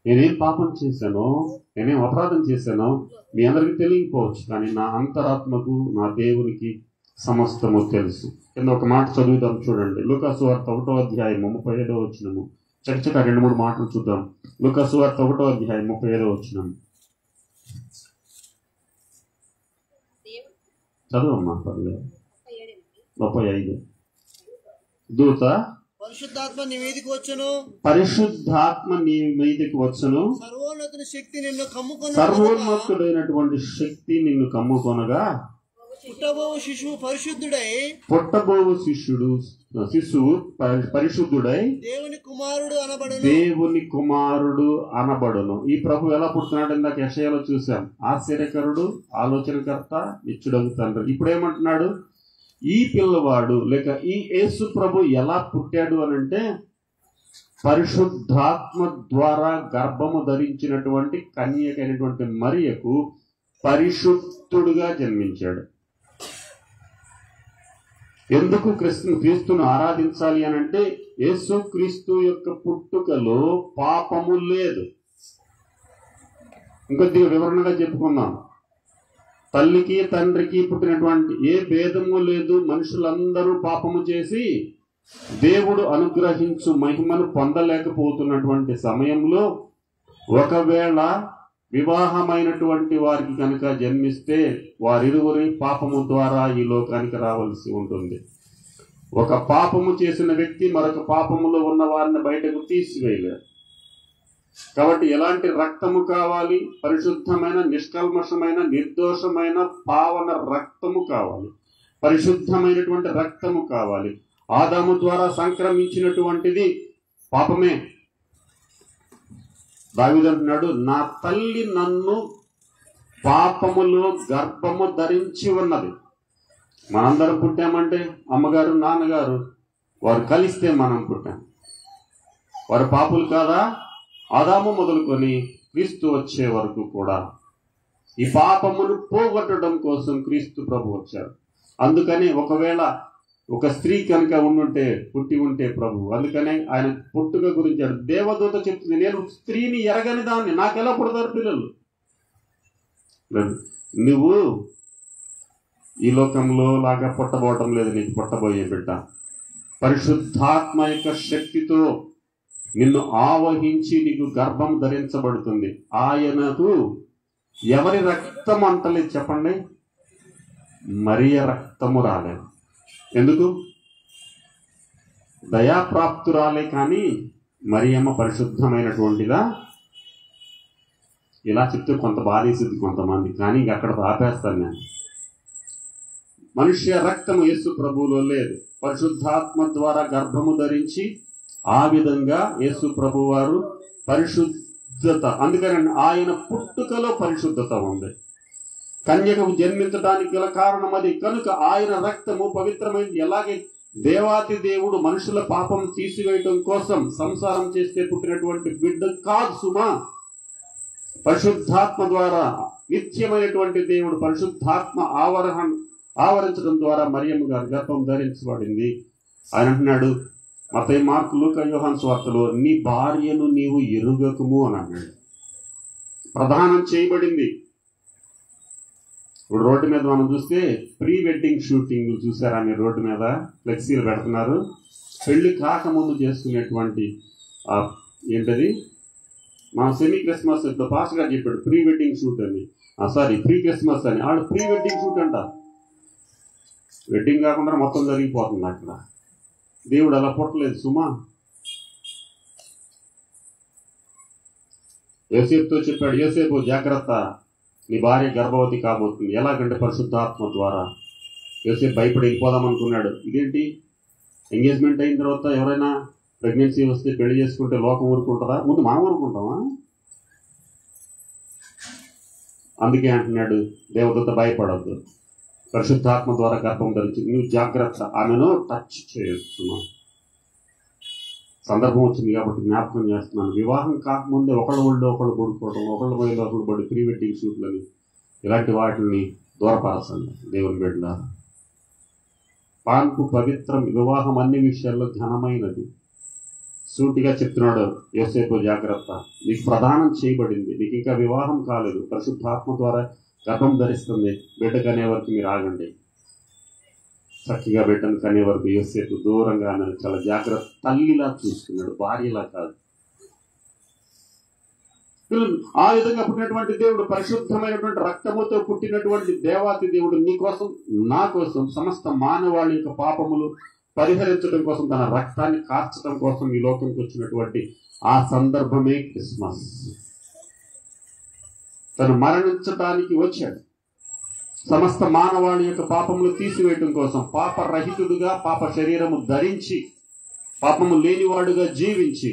నేనేం పాపం చేశానో, నేనేం అపరాధం చేశానో మీ అందరికీ తెలియకపోవచ్చు, కానీ నా అంతరాత్మకు నా దేవునికి సమస్తము తెలుసు. కింద ఒక మాట చదువుదాం, చూడండి. లూకా సువార్త 1వ అధ్యాయం 35వ వచనము. చకచక 2-3 మాటలు చూద్దాం. లూకా సువార్త 1వ అధ్యాయం 35వ వచనం. చదువమ్మా, పర్లేదు. 35. దూత పరిశుద్ధాత్మ నీ మీదకి వచ్చును, సర్వోన్నతుని శక్తి నిన్ను కమ్ముకొనగా, సర్వోన్నతుడైనటువంటి శక్తి నిన్ను కమ్ముకొనగా, పుట్టబోవు శిశువు పరిశుద్ధుడై దేవుని కుమారుడు అనబడును. ఈ ప్రభు ఎలా పుడుతున్నాడు? ఇందాక యెషయాలో చూసాం. ఆశ్చర్యకరుడు, ఆలోచనకర్త, నిత్యుడగు తండ్రి. ఇప్పుడు ఏమంటున్నాడు? ఈ పిల్లవాడు లేక ఈ యేసు ప్రభు ఎలా పుట్టాడు అనంటే పరిశుద్ధాత్మ ద్వారా గర్భము ధరించినటువంటి కన్యకైనటువంటి మరియకు పరిశుద్ధుడుగా జన్మించాడు. ఎందుకు క్రీస్తును ఆరాధించాలి అనంటే యేసు క్రీస్తు యొక్క పుట్టుకలో పాపము లేదు. ఇంకొద్దిగా వివరణగా చెప్పుకున్నాం. తల్లికి తండ్రికి పుట్టినటువంటి ఏ భేదము లేదు. మనుషులందరూ పాపము చేసి దేవుడు అనుగ్రహించు మహిమను పొందలేకపోతున్నటువంటి సమయంలో ఒకవేళ వివాహమైనటువంటి వారికి కనుక జన్మిస్తే వారిరువురి పాపము ద్వారా ఈ లోకానికి రావాల్సి ఉంటుంది. ఒక పాపము చేసిన వ్యక్తి మరొక పాపములో ఉన్న వారిని బయటకు తీసివేయలేరు. కాబట్టి ఎలాంటి రక్తము కావాలి? పరిశుద్ధమైన, నిష్కల్మషమైన, నిర్దోషమైన పావన రక్తము కావాలి. పరిశుద్ధమైనటువంటి రక్తము కావాలి. ఆదాము ద్వారా సంక్రమించినటువంటిది పాపమే. దావీదు అంటున్నాడు, నా తల్లి నన్ను పాపములో గర్భము ధరించి ఉన్నది. మనందరం పుట్టామంటే అమ్మగారు నాన్నగారు వారు కలిస్తే మనం పుట్టాం. వారు పాపులు కాదా? ఆదాము మొదలుకొని క్రీస్తు వచ్చే వరకు కూడా ఈ పాపమును పోగొట్టడం కోసం క్రీస్తు ప్రభు వచ్చారు. అందుకని ఒకవేళ ఒక స్త్రీ కనుక పుట్టి ఉంటే ప్రభు, అందుకనే ఆయన పుట్టుక గురించి దేవదూత చెప్తుంది, నేను స్త్రీని ఎరగని దాన్ని, నాకెలా పుడతారు పిల్లలు? నువ్వు ఈ లోకంలో లాగా పుట్టబోవటం లేదు, నీకు పుట్టబోయే బిడ్డ పరిశుద్ధాత్మ యొక్క శక్తితో నిన్ను ఆవహించి నీకు గర్భం ధరించబడుతుంది. ఆయనకు ఎవరి రక్తం అంటలేదు చెప్పండి? మరియ రక్తము రాలేదు. ఎందుకు? దయాప్రాప్తురాలే కానీ మరియమ్మ పరిశుద్ధమైనటువంటిదా? ఇలా చెప్తే కొంత బాధేసింది కొంతమంది, కానీ అక్కడ ఆపేస్తాను నేను. మనుష్య రక్తము యేసు ప్రభువులో లేదు. పరిశుద్ధాత్మ ద్వారా గర్భము ధరించి ఆ విధంగా యేసు ప్రభు వారు పరిశుద్ధత, అందుకని ఆయన పుట్టుకలో పరిశుద్ధత ఉంది. కన్యకకు జన్మించడానికి గల కారణం అది. కనుక ఆయన రక్తము పవిత్రమైనది. ఎలాగే దేవాతి దేవుడు మనుషుల పాపం తీసివేయటం కోసం సంసారం చేస్తే పుట్టినటువంటి బిడ్డ కాదు సుమా. పరిశుద్ధాత్మ ద్వారా నిత్యమైనటువంటి దేవుడు పరిశుద్ధాత్మ ఆవరించడం ద్వారా మరియమ్మ గారి గర్భం ధరించబడింది. ఆయన అంటున్నాడు మత్తయి, మార్కు, లూకా, యోహాను సువార్తలో, నీ భార్యను నీవు ఎరుగకుము అని అన్నాడు. ప్రదానం చేయబడింది. ఇప్పుడు రోడ్డు మీద మనం చూస్తే ప్రీ వెడ్డింగ్ షూటింగ్ చూసారా? మీరు రోడ్డు మీద ఫ్లెక్సీలు పెడుతున్నారు. పెళ్లి కాకముందు చేసుకునేటువంటి ఏంటది మన సెమీ క్రిస్మస్ ఇప్పుడు పాస్ట్ గారు చెప్పాడు ప్రీ వెడ్డింగ్ షూట్ అని, సారీ ప్రీ క్రిస్మస్ అని. వాళ్ళు ప్రీ వెడ్డింగ్ షూట్ అంట. వెడ్డింగ్ కాకుండా మొత్తం జరిగిపోతుంది అక్కడ. దేవుడు అలా పుట్టలేదు సుమా. యోసేపుతో చెప్పాడు, యోసేపు జాగ్రత్త, నీ భార్య గర్భవతి కాబోతుంది. ఎలాగంటే పరిశుద్ధాత్మ ద్వారా. యోసేపు భయపడి వెళ్ళిపోదాం అనుకున్నాడు. ఇదేంటి ఎంగేజ్మెంట్ అయిన తర్వాత ఎవరైనా ప్రెగ్నెన్సీ వస్తే పెళ్లి చేసుకుంటే లోకం ఊరుకుంటుందా? ముందు మనం ఊరుకుంటామా? అందుకే అంటున్నాడు దేవదూత భయపడద్దు, పరిశుద్ధాత్మ ద్వారా గర్భం ధరించి నువ్వు జాగ్రత్త, ఆమెను టచ్ చేస్తున్నావు. సందర్భం వచ్చింది కాబట్టి జ్ఞాపకం చేస్తున్నాను. వివాహం కాకముందే ఒకళ్ళ ఒళ్ళు ఒకళ్ళు పడుకోవడం, ఒకళ్ళ పోయి ఒకళ్ళు పడి ప్రీ వెడ్డింగ్ షూట్లని ఇలాంటి వాటిని దూరపరచండి దేవుని బిడ్డలారా. పాన్పు పవిత్రం, వివాహం అన్ని విషయాల్లో ఘనమైనది. సూటిగా చెప్తున్నాడు యోసేపు జాగ్రత్త, నీకు ప్రదానం చేయబడింది, నీకు ఇంకా వివాహం కాలేదు, పరిశుద్ధాత్మ ద్వారా గర్భం ధరిస్తుంది, బిడ్డ కనే వరకు మీరు ఆగండి. చక్కగా బిడ్డను కనే వరకు యోసేపు దూరంగా చాలా జాగ్రత్త, తల్లిలా చూసుకున్నాడు, భార్యలా కాదు. ఆ విధంగా పుట్టినటువంటి దేవుడు, పరిశుద్ధమైనటువంటి రక్తముతో పుట్టినటువంటి దేవాతి దేవుడు నీ కోసం నా కోసం సమస్త మానవాళి యొక్క పాపములు పరిహరించడం కోసం, తన రక్తాన్ని కార్చడం కోసం ఈ లోకంకి వచ్చినటువంటి ఆ సందర్భమే క్రిస్మస్. తను మరణించడానికి వచ్చాడు సమస్త మానవాళి యొక్క పాపములు తీసివేయడం కోసం. పాపరహితుడుగా పాప శరీరము ధరించి పాపము లేనివాడుగా జీవించి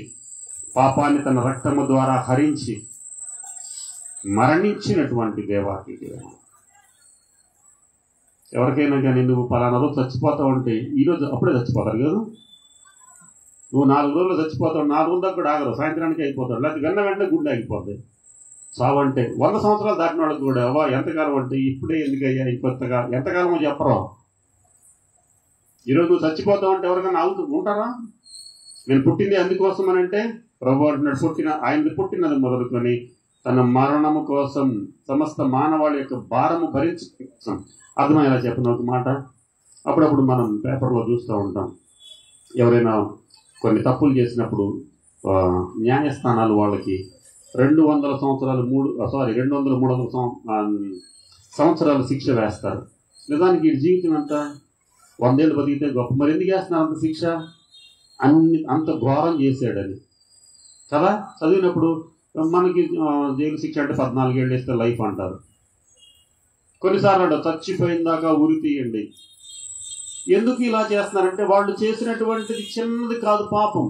పాపాన్ని తన రక్తము ద్వారా హరించి మరణించినటువంటి దేవాతి దేవుడు. ఎవరికైనా కానీ నువ్వు పలానా రోజు చచ్చిపోతావు అంటే ఈరోజు అప్పుడే చచ్చిపోతారు కదా. నువ్వు 4 రోజులు చచ్చిపోతావు, 4 రోజుల కూడా ఆగరు, సాయంత్రానికి అయిపోతాడు, లేకపోతే వెన్న వెంటనే గుండె ఆగిపోతాయి. చావంటే 100 సంవత్సరాలు దాటిన వాళ్ళకి కూడా అవ్వ ఎంతకాలం అంటే ఇప్పుడే ఎందుకయ్యా కొత్తగా ఎంతకాలమో చెప్పరు. ఈరోజు నువ్వు చచ్చిపోతావు అంటే ఎవరికైనా ఉంటారా? నేను పుట్టింది అందుకోసం అని అంటే ప్రభు అంటున్నాడు, ఆయన పుట్టినది మొదలుకొని తన మరణము కోసం సమస్త మానవాళి యొక్క భారము భరించడం కోసం. అర్థమయ్యేలా చెప్పిన ఒక మాట, అప్పుడప్పుడు మనం పేపర్లో చూస్తూ ఉంటాం, ఎవరైనా కొన్ని తప్పులు చేసినప్పుడు న్యాయస్థానాలు వాళ్ళకి 200 సంవత్సరాలు 200-300 సంవత్సరాలు శిక్ష వేస్తారు. నిజానికి ఈ జీవితం అంతా 100 ఏళ్ళు బతికితే గొప్ప, మరి ఎందుకు వేస్తున్నారు అంత శిక్ష? అంత ఘోరం చేశాడని కదా. చదివినప్పుడు మనకి జైలు శిక్ష అంటే 14 ఏళ్ళు వేస్తే లైఫ్ అంటారు. కొన్నిసార్లు చచ్చిపోయిన దాకా ఉరి తీయండి. ఎందుకు ఇలా చేస్తున్నారంటే వాళ్ళు చేసినటువంటిది చిన్నది కాదు పాపం.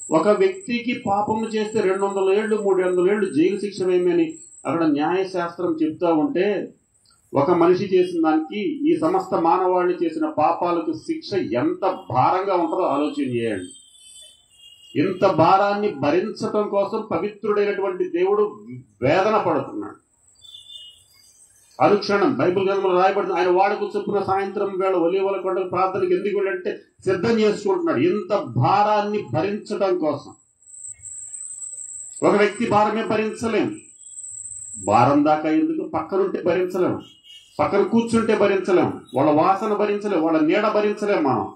ఒక వ్యక్తికి పాపము చేస్తే 200 ఏళ్ళు 300 ఏళ్ళు జైలు శిక్ష వేయమని అక్కడ న్యాయశాస్త్రం చెప్తా ఉంటే, ఒక మనిషి చేసిన దానికి ఈ సమస్త మానవాళి చేసిన పాపాలకు శిక్ష ఎంత భారంగా ఉంటుందో ఆలోచన చేయండి. ఇంత భారాన్ని భరించటం కోసం పవిత్రుడైనటువంటి దేవుడు వేదన పడుతున్నాడు. అనుక్షణం బైబిల్ గ్రంథంలో రాయబడుతుంది, ఆయన వాడుకు చొప్పున సాయంత్రం వేళ ఒలీవల కొండ ప్రార్థనకి ఎందుకు వెళ్ళంటే సిద్ధం చేసుకుంటున్నాడు. ఇంత భారాన్ని భరించడం కోసం. ఒక వ్యక్తి భారమే భరించలేం, భారం దాకా ఎందుకు, పక్కనుంటే భరించలేం, పక్కన కూర్చుంటే భరించలేం, వాళ్ళ వాసన భరించలేం, వాళ్ళ నీడ భరించలేం. మనం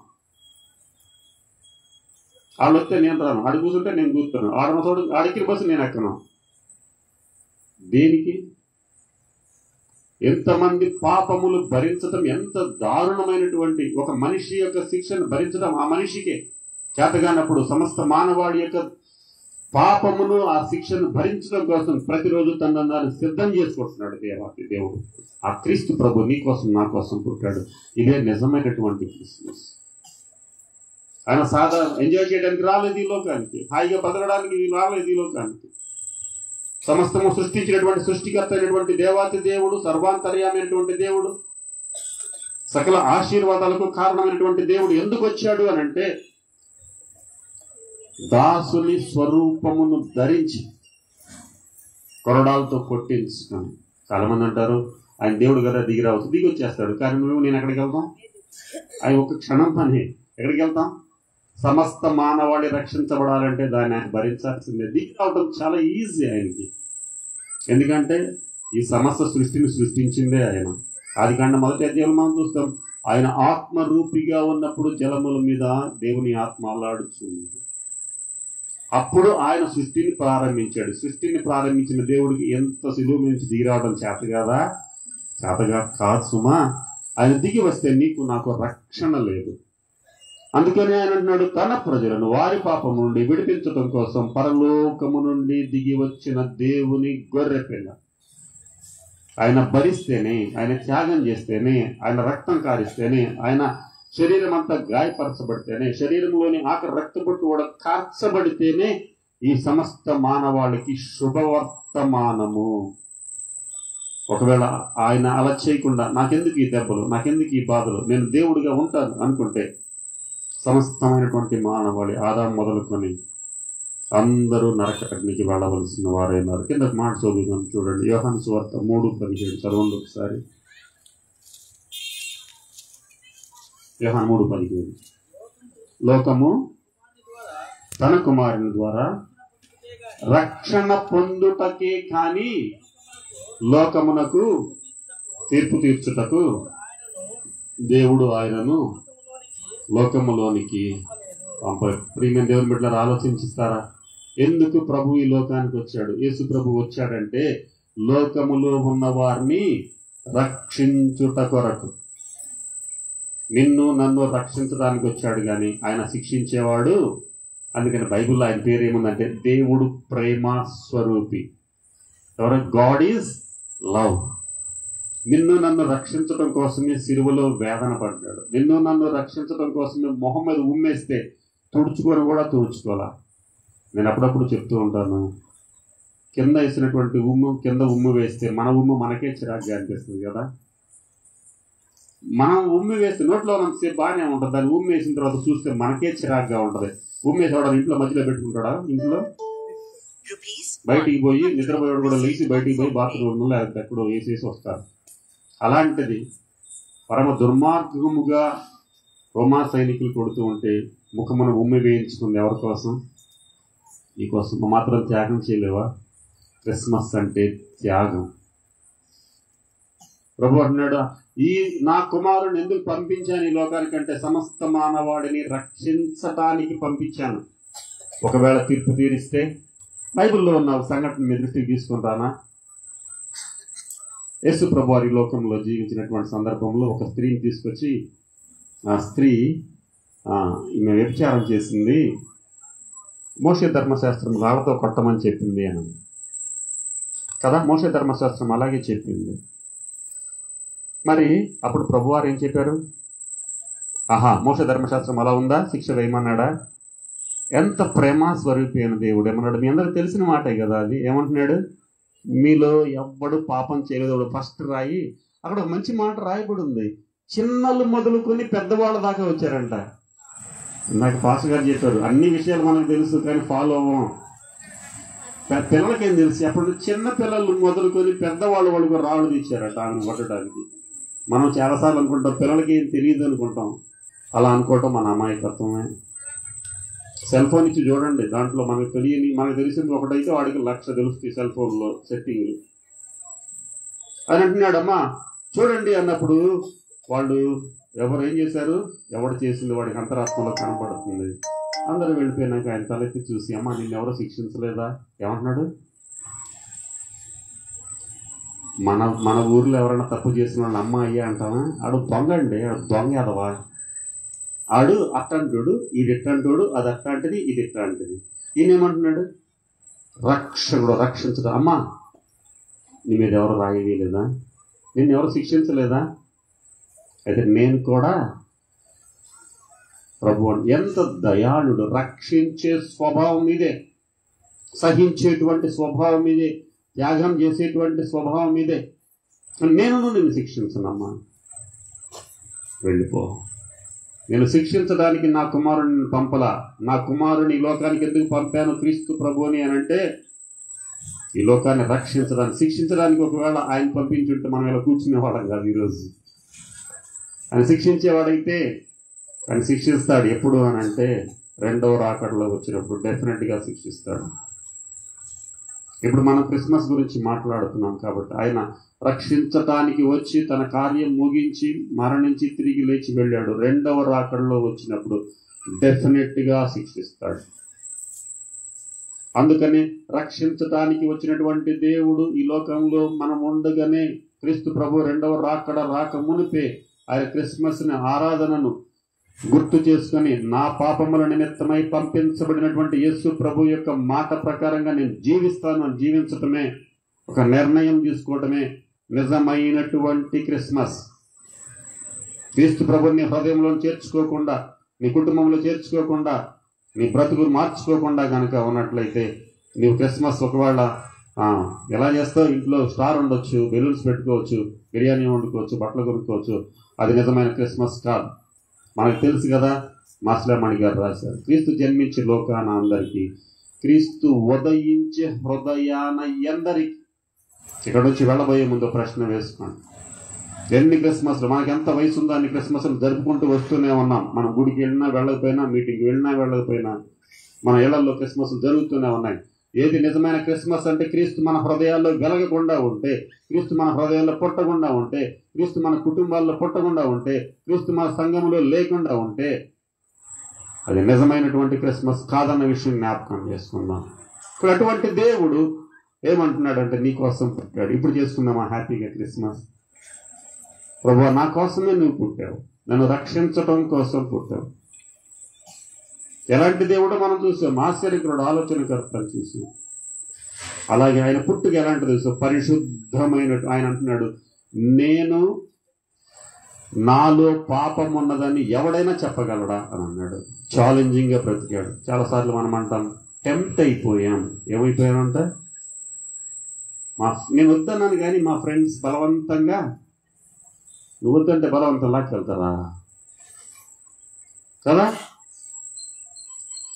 వాళ్ళు వస్తే నేను రాను, ఆడి కూర్చుంటే నేను కూర్చున్నాను, ఆడన చోటు ఆడికి బస్సు నేను ఎక్కను. దేనికి? ఎంతమంది పాపములు భరించడం ఎంత దారుణమైనటువంటి ఒక మనిషి యొక్క శిక్షను భరించడం ఆ మనిషికే చేతగానప్పుడు సమస్త మానవాళి యొక్క పాపమును ఆ శిక్షను భరించడం కోసం ప్రతిరోజు తనను సిద్ధం చేసుకుంటున్నాడు దేవాతి దేవుడు. ఆ క్రీస్తు ప్రభు నీ కోసం నా కోసం పుట్టాడు. ఇదే నిజమైనటువంటి క్రిస్మస్. ఆయన సాధారణ ఎంజాయ్ చేయడానికి రాలేదు ఈ లోకానికి, హాయిగా బతకడానికి రాలేదు ఈ లోకానికి. సమస్తము సృష్టించినటువంటి సృష్టికర్త అయినటువంటి దేవాతి దేవుడు, సర్వాంతర్యామైనటువంటి దేవుడు, సకల ఆశీర్వాదాలకు కారణమైనటువంటి దేవుడు ఎందుకు వచ్చాడు అని అంటే, దాసుని స్వరూపమును ధరించి కొరడాలతో కొట్టించుకొని. చాలా మంది అంటారు ఆయన దేవుడు కదా దిగి రావచ్చు, దిగి వచ్చేస్తాడు. కానీ నేను ఎక్కడికి వెళ్తాం? ఆయన ఒక క్షణం పని. ఎక్కడికి వెళ్తాం? సమస్త మానవాళి రక్షించబడాలంటే దాన్ని ఆయన భరించాల్సిందే. దిగి రావడం చాలా ఈజీ ఆయనకి. ఎందుకంటే ఈ సమస్త సృష్టిని సృష్టించిందే ఆయన. ఆదికాండం 1వ అధ్యాయంలో మనం చూస్తాం, ఆయన ఆత్మరూపిగా ఉన్నప్పుడు జలముల మీద దేవుని ఆత్మ అల్లాడుచుంది. అప్పుడు ఆయన సృష్టిని ప్రారంభించాడు. సృష్టిని ప్రారంభించిన దేవుడికి ఎంత సులువు నుంచి దిగిరావడం చేత కదా? చేతగా కాదు సుమా. ఆయన దిగి వస్తే నీకు నాకు రక్షణ లేదు. అందుకని ఆయన అంటున్నాడు, తన ప్రజలను వారి పాపం నుండి విడిపించడం కోసం పరలోకము నుండి దిగి వచ్చిన దేవుని గొర్రెపిల్ల. ఆయన భరిస్తేనే, ఆయన త్యాగం చేస్తేనే, ఆయన రక్తం కారిస్తేనే, ఆయన శరీరం అంతా గాయపరచబడితేనే, శరీరంలోని ఆఖరి రక్తబొట్టు కూడా కార్చబడితేనే ఈ సమస్త మానవాళికి శుభవర్తమానము. ఒకవేళ ఆయన అలా చేయకుండా నాకెందుకు ఈ దెబ్బలు, నాకెందుకు ఈ బాధలు, నేను దేవుడిగా ఉంటాను అనుకుంటే సమస్తమైనటువంటి మానవాళి ఆదాము మొదలుకొని అందరూ నరకాగ్నికి వెళ్ళవలసిన వారైనారు. కింద మాట చదువుతాను చూడండి. యోహాను సువార్త 3:17 చదవండి ఒకసారి. యోహాను 3:17 లోకము తన కుమారుని ద్వారా రక్షణ పొందుటకే కాని లోకమునకు తీర్పు తీర్చుటకు దేవుడు ఆయనను లోకములోనికి పంపాడు. ప్రియమైన దేవుని బిడ్డలారా, ఆలోచించిస్తారా? ఎందుకు ప్రభు ఈ లోకానికి వచ్చాడు? యేసు ప్రభు వచ్చాడంటే లోకములో ఉన్న వారిని రక్షించుట కొరకు. నిన్ను నన్ను రక్షించడానికి వచ్చాడు కానీ ఆయన శిక్షించేవాడు. అందుకని బైబిల్లో ఆయన పేరు ఏముందంటే దేవుడు ప్రేమ స్వరూపి. ఎవరు? God is love. నిన్ను నన్ను రక్షించడం కోసమే సిలువలో వేదన పడ్డాడు. నిన్ను నన్ను రక్షించడం కోసమే మొహం మీద ఉమ్మేస్తే తుడుచుకొని కూడా తుడుచుకోవాలా. నేను అప్పుడప్పుడు చెప్తూ ఉంటాను, కింద వేసినటువంటి కింద ఉమ్ము వేస్తే మన ఉమ్ము మనకే చిరాగ్గా అనిపిస్తుంది కదా. మనం ఉమ్మి వేస్తే నోట్లో ఉన్నంతసేపు బాగానే ఉంటుంది, దాన్ని ఉమ్మి వేసిన తర్వాత చూస్తే మనకే చిరాగ్గా ఉంటుంది. ఉమ్మేసేవాడు ఇంట్లో మధ్యలో పెట్టుకుంటాడా? ఇంట్లో బయటికి పోయి నిద్రపోయాడు కూడా లేచి బయటికి పోయి బాత్రూంలో లేకపోతే ఎక్కడో వేసేసి వస్తారు. అలాంటిది పరమ దుర్మార్గముగా రోమా సైనికులు కొడుతూ ఉంటే ముఖమును ఉమ్మి వేయించుకుంది ఎవరి కోసం? నీ కోసం. మాత్రం త్యాగం చేయలేవా? క్రిస్మస్ అంటే త్యాగం. ప్రభు అంటున్నాడు, ఈ నా కుమారుని ఎందుకు పంపించాను ఈ లోకానికంటే సమస్త మానవాడిని రక్షించటానికి పంపించాను. ఒకవేళ తీర్పు తీరిస్తే బైబిల్లో ఉన్న సంఘటన మీ దృష్టికి తీసుకుంటానా? యేసు ప్రభు వారి లోకంలో జీవించినటువంటి సందర్భంలో ఒక స్త్రీని తీసుకొచ్చి, ఆ స్త్రీ ఈమె వ్యభిచారం చేసింది, మోషే ధర్మశాస్త్రం రాళ్లతో కొట్టమని చెప్పింది అని కదా. మోషే ధర్మశాస్త్రం అలాగే చెప్పింది. మరి అప్పుడు ప్రభువారు ఏం చెప్పారు? మోషే ధర్మశాస్త్రం అలా ఉందా, శిక్ష వేయమన్నాడా? ఎంత ప్రేమ స్వరూపి అయిన దేవుడు ఏమన్నాడు? మీ అందరికి తెలిసిన మాటే కదా అది. ఏమంటున్నాడు? మీలో ఎవ్వడు పాపం చేయలేదు. ఫస్ట్ రాయి అక్కడ ఒక మంచి మాట రాయబడి ఉంది, చిన్నలు మొదలుకొని పెద్దవాళ్ళ దాకా వచ్చారంట. నాకు పాస్ గారు చెప్పారు, అన్ని విషయాలు మనకు తెలుసు కానీ ఫాలో అవ్వం. పిల్లలకేం తెలుసు? అప్పుడు చిన్న పిల్లలు మొదలుకొని పెద్దవాళ్ళు వాళ్ళకు రాళ్ళు తీశారట ఆమెను కొట్టడానికి. మనం చాలాసార్లు అనుకుంటాం పిల్లలకి ఏం తెలియదు అనుకుంటాం. అలా అనుకోవటం మన అమాయకత్వమే. సెల్ ఫోన్ ఇచ్చి చూడండి, దాంట్లో మనకు తెలిసింది ఒకటైతే వాడికి 1,00,000 తెలుస్తాయి సెల్ ఫోన్లో సెట్టింగ్లు అని అంటున్నాడు. అమ్మా చూడండి అన్నప్పుడు వాళ్ళు ఎవరు ఏం చేశారు? ఎవడు చేసింది వాడికి అంతరాత్మలో కనపడుతుంది. అందరూ వెళ్ళిపోయినాక ఆయన తలెత్తి చూసి, అమ్మా నిన్ను ఎవరో శిక్షించలేదా? ఏమంటున్నాడు? మన ఊర్లో ఎవరైనా తప్పు చేసిన వాళ్ళని అమ్మ అయ్యా అంటావా? ఆడు దొంగ అండి, ఆడు దొంగ ఎదవా, ఆడు అట్టంటోడు, ఇది ఎట్టంటోడు, అది అట్టాంటిది, ఇది ఎట్టాంటిది. ఈయన ఏమంటున్నాడు? రక్షకుడు, రక్షించడు. అమ్మా నీ మీద ఎవరు రాయలేదా? నిన్ను ఎవరు శిక్షించలేదా? అయితే నేను కూడా ప్రభు ఎంత దయాళుడు, రక్షించే స్వభావం ఇదే, సహించేటువంటి స్వభావం ఇదే, త్యాగం చేసేటువంటి స్వభావం ఇదే. నేను నిన్ను శిక్షించనమ్మా, వెళ్ళిపో. నేను శిక్షించడానికి నా కుమారుని పంపలా. నా కుమారుని ఈ లోకానికి ఎందుకు పంపాను క్రీస్తు ప్రభుని అని అంటే ఈ లోకాన్ని రక్షించడానికి, శిక్షించడానికి. ఒకవేళ ఆయన పంపించుంటే మనం ఇలా కూర్చునేవాళ్ళం కాదు ఈరోజు. ఆయన శిక్షించేవాడైతే ఆయన శిక్షిస్తాడు. ఎప్పుడు అని అంటే రెండవ రాకడలో వచ్చినప్పుడు డెఫినెట్గా శిక్షిస్తాడు. ఇప్పుడు మనం క్రిస్మస్ గురించి మాట్లాడుతున్నాం కాబట్టి ఆయన రక్షించటానికి వచ్చి తన కార్యం ముగించి మరణించి తిరిగి లేచి వెళ్ళాడు. రెండవ రాకడలో వచ్చినప్పుడు డెఫినెట్గా శిక్షిస్తాడు. అందుకని రక్షించటానికి వచ్చినటువంటి దేవుడు ఈ లోకంలో మనం ఉండగానే క్రీస్తు ప్రభు రెండవ రాక మునిపే ఆయన క్రిస్మస్ ని ఆరాధనను గుర్తు చేసుకుని నా పాపముల నిమిత్తమై పంపించబడినటువంటి యేసు ప్రభు యొక్క మాట ప్రకారంగా నేను జీవిస్తాను అని జీవించటమే, ఒక నిర్ణయం తీసుకోవటమే నిజమైనటువంటి క్రిస్మస్. క్రీస్తు ప్రభుని హృదయంలో చేర్చుకోకుండా, నీ కుటుంబంలో చేర్చుకోకుండా, నీ బ్రతుకు మార్చుకోకుండా కనుక ఉన్నట్లయితే నీవు క్రిస్మస్ ఒకవేళ ఎలా చేస్తావు? ఇంట్లో స్టార్ ఉండొచ్చు, బెలూన్స్ పెట్టుకోవచ్చు, బిర్యానీ వండుకోవచ్చు, బట్టలు కొనుక్కోవచ్చు. అది నిజమైన క్రిస్మస్ కాదు. మనకు తెలుసు కదా, మాస్లమణి గారు రాశారు, క్రీస్తు జన్మించే లోకాన అందరికీ, క్రీస్తు ఉదయించే హృదయాన ఎందరికి. ఇక్కడ నుంచి వెళ్ళబోయే ముందు ప్రశ్న వేసుకోండి. ఎన్ని క్రిస్మస్లు, మనకి ఎంత వయసు ఉందో అన్ని క్రిస్మస్లు జరుపుకుంటూ వస్తూనే ఉన్నాం. మనం గుడికి వెళ్ళినా వెళ్ళకపోయినా, మీటింగ్కి వెళ్ళినా వెళ్ళకపోయినా మన ఇళ్లలో క్రిస్మస్లు జరుగుతూనే ఉన్నాయి. ఏది నిజమైన క్రిస్మస్ అంటే క్రీస్తు మన హృదయాల్లో వెలగకుండా ఉంటే, క్రీస్తు మన హృదయాల్లో పుట్టకుండా ఉంటే, క్రీస్తు మన కుటుంబాల్లో పుట్టకుండా ఉంటే, క్రీస్తు మన సంఘంలో లేకుండా ఉంటే అది నిజమైనటువంటి క్రిస్మస్ కాదన్న విషయం జ్ఞాపకం చేసుకుందాం. ఇప్పుడు అటువంటి దేవుడు ఏమంటున్నాడంటే నీ కోసం పుట్టాడు. ఇప్పుడు చేసుకుందామా హ్యాపీగా క్రిస్మస్? ప్రభువా, నా కోసమే నువ్వు పుట్టావు, నన్ను రక్షించటం కోసం పుట్టావు. ఎలాంటి దేవుడో మనం చూసాం, ఆశ్చర్యకరుడు, ఆలోచనకర్త అని చూసాం. అలాగే ఆయన పుట్టుక ఎలాంటి తెలుసు? పరిశుద్ధమైన. ఆయన అంటున్నాడు, నేను నాలో పాపం ఉన్నదని ఎవడైనా చెప్పగలడా అని అన్నాడు. ఛాలెంజింగ్ గా బ్రతికాడు. చాలాసార్లు మనం అంటాం టెంప్ట్ అయిపోయాం. ఏమైపోయామంట? నేను వద్దన్నాను కానీ మా ఫ్రెండ్స్ బలవంతంగా, నువ్వు వద్దంటే బలవంతం లాక్కెళ్తారా కదా,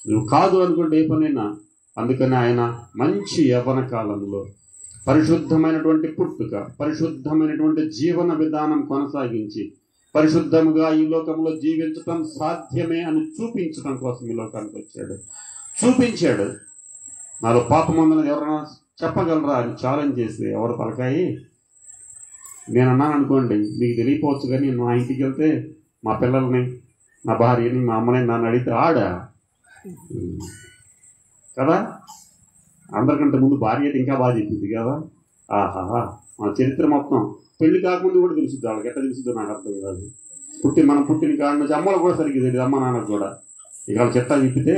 నువ్వు కాదు అనుకుంటే ఏ పనైనా. అందుకని ఆయన మంచి యవ్వన కాలంలో పరిశుద్ధమైనటువంటి పుట్టుక, పరిశుద్ధమైనటువంటి జీవన విధానం కొనసాగించి పరిశుద్ధముగా ఈ లోకంలో జీవించటం సాధ్యమే అని చూపించడం కోసం ఈ లోకానికి వచ్చాడు. చూపించాడు. నాలో పాపం ఉందని ఎవరైనా చెప్పగలరా అని ఛాలెంజ్ చేసి, ఎవరు తలకాయి నేను అన్నాను అనుకోండి, మీకు తెలియపోవచ్చు కానీ నేను మా ఇంటికి వెళ్తే మా పిల్లల్ని, నా భార్యని, మా అమ్మని నన్ను అడిగితే ఆడా కదా, అందరికంటే ముందు భార్య ఇంకా బాగా చెప్పింది కదా. ఆహా, మన చరిత్ర మొత్తం పెళ్లి కాకముందు కూడా తెలుసుద్ది వాళ్ళకి. ఎట్లా తెలుసుద్దో నాకు అర్థం కాదు. మనం పుట్టిన కాడ నుంచి అమ్మలు కూడా సరిగ్గా తెలియదు, అమ్మ నాన్నకు కూడా. ఇక వాళ్ళ చెత్త విప్పితే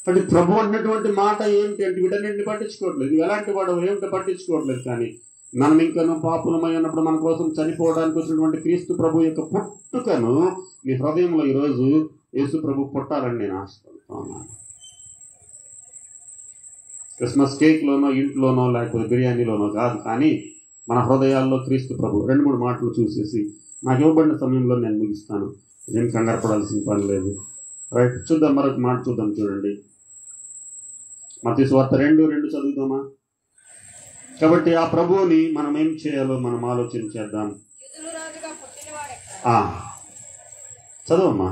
అంటే ప్రభు అన్నటువంటి మాట ఏంటి అంటే వీటన్నింటిని పట్టించుకోవట్లేదు. నువ్వు ఎలాంటి వాడు ఏమిటో పట్టించుకోవట్లేదు. కానీ మనం ఇంకా పాపులమై ఉన్నప్పుడు మన కోసం చనిపోవడానికి వచ్చినటువంటి క్రీస్తు ప్రభు యొక్క పుట్టుకను మీ హృదయంలో ఈరోజు యేసు ప్రభు పుట్టాలని నేను ఆశపడుతున్నాను. క్రిస్మస్ కేక్లోనో, ఇంట్లోనో, లేకపోతే బిర్యానీలోనో కాదు, కానీ మన హృదయాల్లో క్రీస్తు ప్రభు. 2-3 మాటలు చూసేసి నాకు ఇవ్వబడిన సమయంలో నేను ముగిస్తాను. నేను కంగారు పడాల్సిన పని లేదు. రైట్, చూద్దాం. మరొక మాట చూద్దాం. చూడండి, మత్తయి సువార్త 2:2 చదువుదామా? కాబట్టి ఆ ప్రభువుని మనం ఏం చేయాలో మనం ఆలోచన చేద్దాం. చదవమ్మా.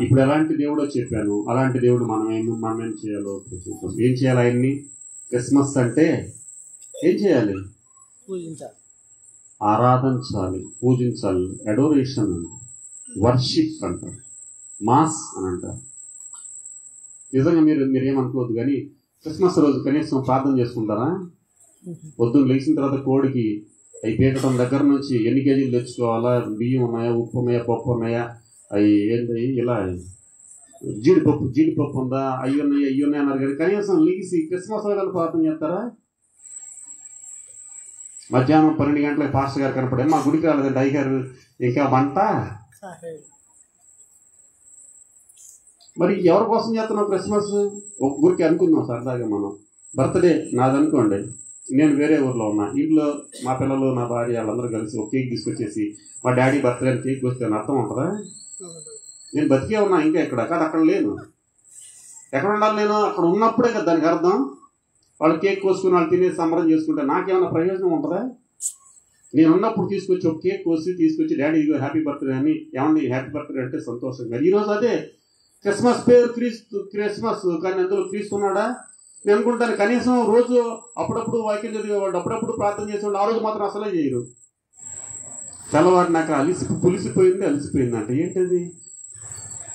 ఇప్పుడు ఎలాంటి దేవుడో చెప్పాను, అలాంటి దేవుడు మనం ఏం చేయాలో చూద్దాం. ఏం చేయాలి? ఆయన్ని క్రిస్మస్ అంటే ఏం చేయాలి? ఆరాధించాలి, పూజించాలి. అడోరేషన్ అంటారు, వర్షిప్ అంటారు, మాస్ అని అంటారు. నిజంగా మీరేమనుకోవద్దు కానీ క్రిస్మస్ రోజు కనీసం ప్రార్థన చేసుకుంటారా? పొద్దున్న లేచిన తర్వాత కోడికి అవి పీకటం దగ్గర నుంచి ఎన్ని కేజీలు తెచ్చుకోవాలా, బియ్యం ఉన్నాయా, ఉప్పు ఉన్నాయా, పప్పు ఉన్నాయా, అవి ఏంటి ఇలా జీడిపప్పు ఉందా, అయ్యి ఉన్నాయి అన్నారు. కానీ కనీసం లిగిసి క్రిస్మస్ రోజు ప్రార్థన చేస్తారా? మధ్యాహ్నం 12 గంటలకు పాస్టర్ గారు కనపడే, మా గుడికి రాలేదండి అయ్యగారు, ఇంకా వంట. మరి ఎవరి కోసం చేస్తున్నావు క్రిస్మస్? ఒక ఊరికి అనుకుందాం సరదాగా, మనం బర్త్డే నాదనుకోండి, నేను వేరే ఊర్లో ఉన్నా, ఇంట్లో మా పిల్లలు, నా భార్య వాళ్ళందరూ కలిసి ఒక కేక్ తీసుకొచ్చేసి మా డాడీ బర్త్డే కేక్ వస్తే అర్థం ఉంటుందా? నేను బతికే ఉన్నా ఇంకా ఎక్కడ, కానీ అక్కడ లేను. ఎక్కడ ఉండాలి నేను? అక్కడ ఉన్నప్పుడే కదా దానికి అర్థం. వాళ్ళు కేక్ కోసుకుని వాళ్ళు తినేసి సంబరం చేసుకుంటే నాకేమైనా ప్రయోజనం ఉంటుందా? నేను ఉన్నప్పుడు తీసుకొచ్చి ఒక కేక్ తీసుకొచ్చి డాడీ ఇదిగో హ్యాపీ బర్త్డే అని, ఏమన్నా హ్యాపీ బర్త్డే అంటే సంతోషంగా. ఈరోజు అదే క్రిస్మస్, పేరు క్రిస్మస్, కానీ అందులో క్రీస్తు ఉన్నాడా? నేను అనుకుంటాను కనీసం రోజు అప్పుడప్పుడు వాక్యం చదివేవాళ్ళు, అప్పుడప్పుడు ప్రార్థన చేసేవాళ్ళు, ఆ రోజు మాత్రం అసలే చేయరు. తెల్లవారినాక పులిసిపోయింది అలసిపోయిందంట. ఏంటది?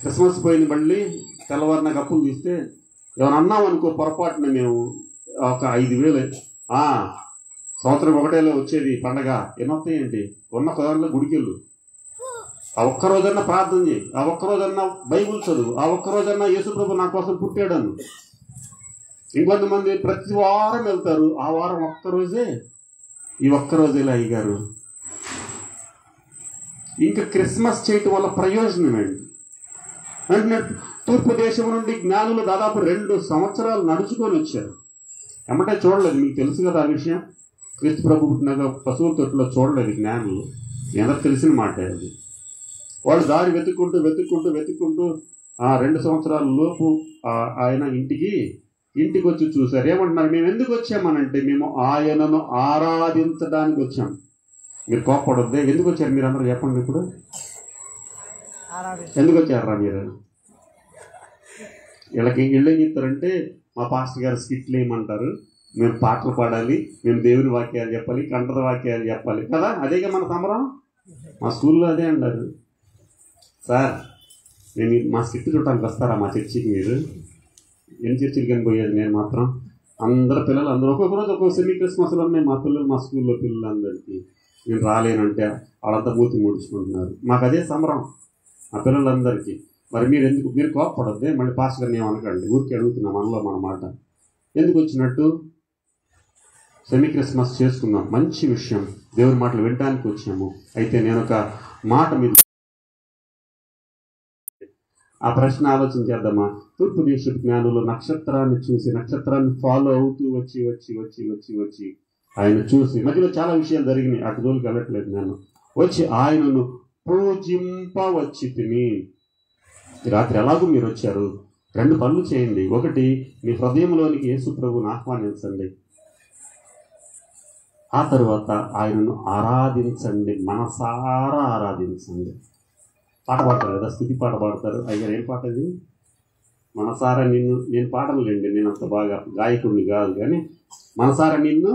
క్రిస్మస్ పోయింది మళ్ళీ తెల్లవారినాక అప్పులు తీస్తే ఏమైనా అన్నాం అనుకో పొరపాటున మేము ఒక 5,000 సంవత్సరం ఒకటేలో వచ్చేది పండగ ఏమవుతాయేంటి? ఉన్న కుదరలో గుడికెళ్ళు, ఆ ఒక్కరోజన్నా ప్రార్థన చేయి, ఆ ఒక్కరోజన్నా బైబుల్ చదువు, ఆ ఒక్కరోజన్నా యేసుప్రభు నా కోసం పుట్టాడను. ఇంకొంతమంది ప్రతి వారం వెళ్తారు, ఆ వారం ఒక్కరోజే, ఈ ఒక్కరోజేలా అయ్యారు. ఇంకా క్రిస్మస్ చేయటం వల్ల ప్రయోజనం ఏంటి అంటే, తూర్పు దేశం నుండి జ్ఞానులు దాదాపు 2 సంవత్సరాలు నడుచుకొని వచ్చారు. ఏమంటే చూడలేదు, మీకు తెలుసు కదా ఆ విషయం. క్రీస్తు ప్రభు పుట్టినాక పశువుల తొట్టులో చూడలేదు జ్ఞానులు, అందరూ తెలిసిన మాట అది. వాళ్ళు దారి వెతుక్కుంటూ 2 సంవత్సరాల లోపు ఆయన ఇంటికి వచ్చి చూశారు. ఏమంటున్నారు? మేము ఎందుకు వచ్చామనంటే, మేము ఆయనను ఆరాధించడానికి వచ్చాం. మీరు కోప్పడొద్దే. ఎందుకు వచ్చారు మీరు అందరూ చెప్పండి. ఇప్పుడు ఎందుకు వచ్చారా మీరు? వీళ్ళకి ఇళ్ళు ఏం చెప్తారంటే, మా పాస్టర్ గారు స్కిట్లు ఏమంటారు, మేము పాటలు పాడాలి, మేము దేవుని వాక్యాలు చెప్పాలి, కంఠద వాక్యాలు చెప్పాలి కదా, అదేగా మన సంబరం. మా స్కూల్లో అదే అంటారు. సార్ నేను మా స్కిట్ చూడటానికి వస్తారా మా చర్చికి? మీరు ఎన్ని చర్చికి కానీ పోయేది నేను మాత్రం. పిల్లలు అందరూ ఒక్కొక్క రోజు ఒక్కొక్క సెమీ క్రిస్మస్లో ఉన్నాయి మా పిల్లలు, మా స్కూల్లో పిల్లలందరికీ. నేను రాలేనంటే వాళ్ళంతా మూతి ముడుచుకుంటున్నారు. మాకు అదే సంబరం మా పిల్లలందరికీ. మరి మీరు కోప్పడద్దే. మళ్ళీ పాస్టర్ గారిని ఏమనకండి, ఊరికి అడుగుతున్నాం మనలో మన మాట. ఎందుకు వచ్చినట్టు? సెమీ క్రిస్మస్ చేసుకున్నాం, మంచి విషయం, దేవుని మాటలు వినడానికి వచ్చాము. అయితే నేను ఒక మాట మీద ఆ ప్రశ్న ఆలోచించేద్దామా? తూర్పు దేశ జ్ఞానులు నక్షత్రాన్ని చూసి, నక్షత్రాన్ని ఫాలో అవుతూ వచ్చి ఆయన చూసి, మధ్యలో చాలా విషయాలు జరిగినాయి, అటు జోలికి వెళ్ళట్లేదు నేను. వచ్చి ఆయనను పూజింపవచ్చి తిని. రాత్రి ఎలాగూ మీరు వచ్చారు, 2 పనులు చేయండి. ఒకటి, మీ హృదయంలోనికి యేసు ప్రభువుని ఆహ్వానించండి. ఆ తర్వాత ఆయనను ఆరాధించండి, మనసారా ఆరాధించండి. పాట పాడతారు కదా, స్తుతి పాట పాడతారు. అయ్యారు, ఏం పాట అది? మనసారా నేను పాడలేండి, నేను అంత బాగా గాయకుడిని కాదు, కానీ మనసారా నిన్ను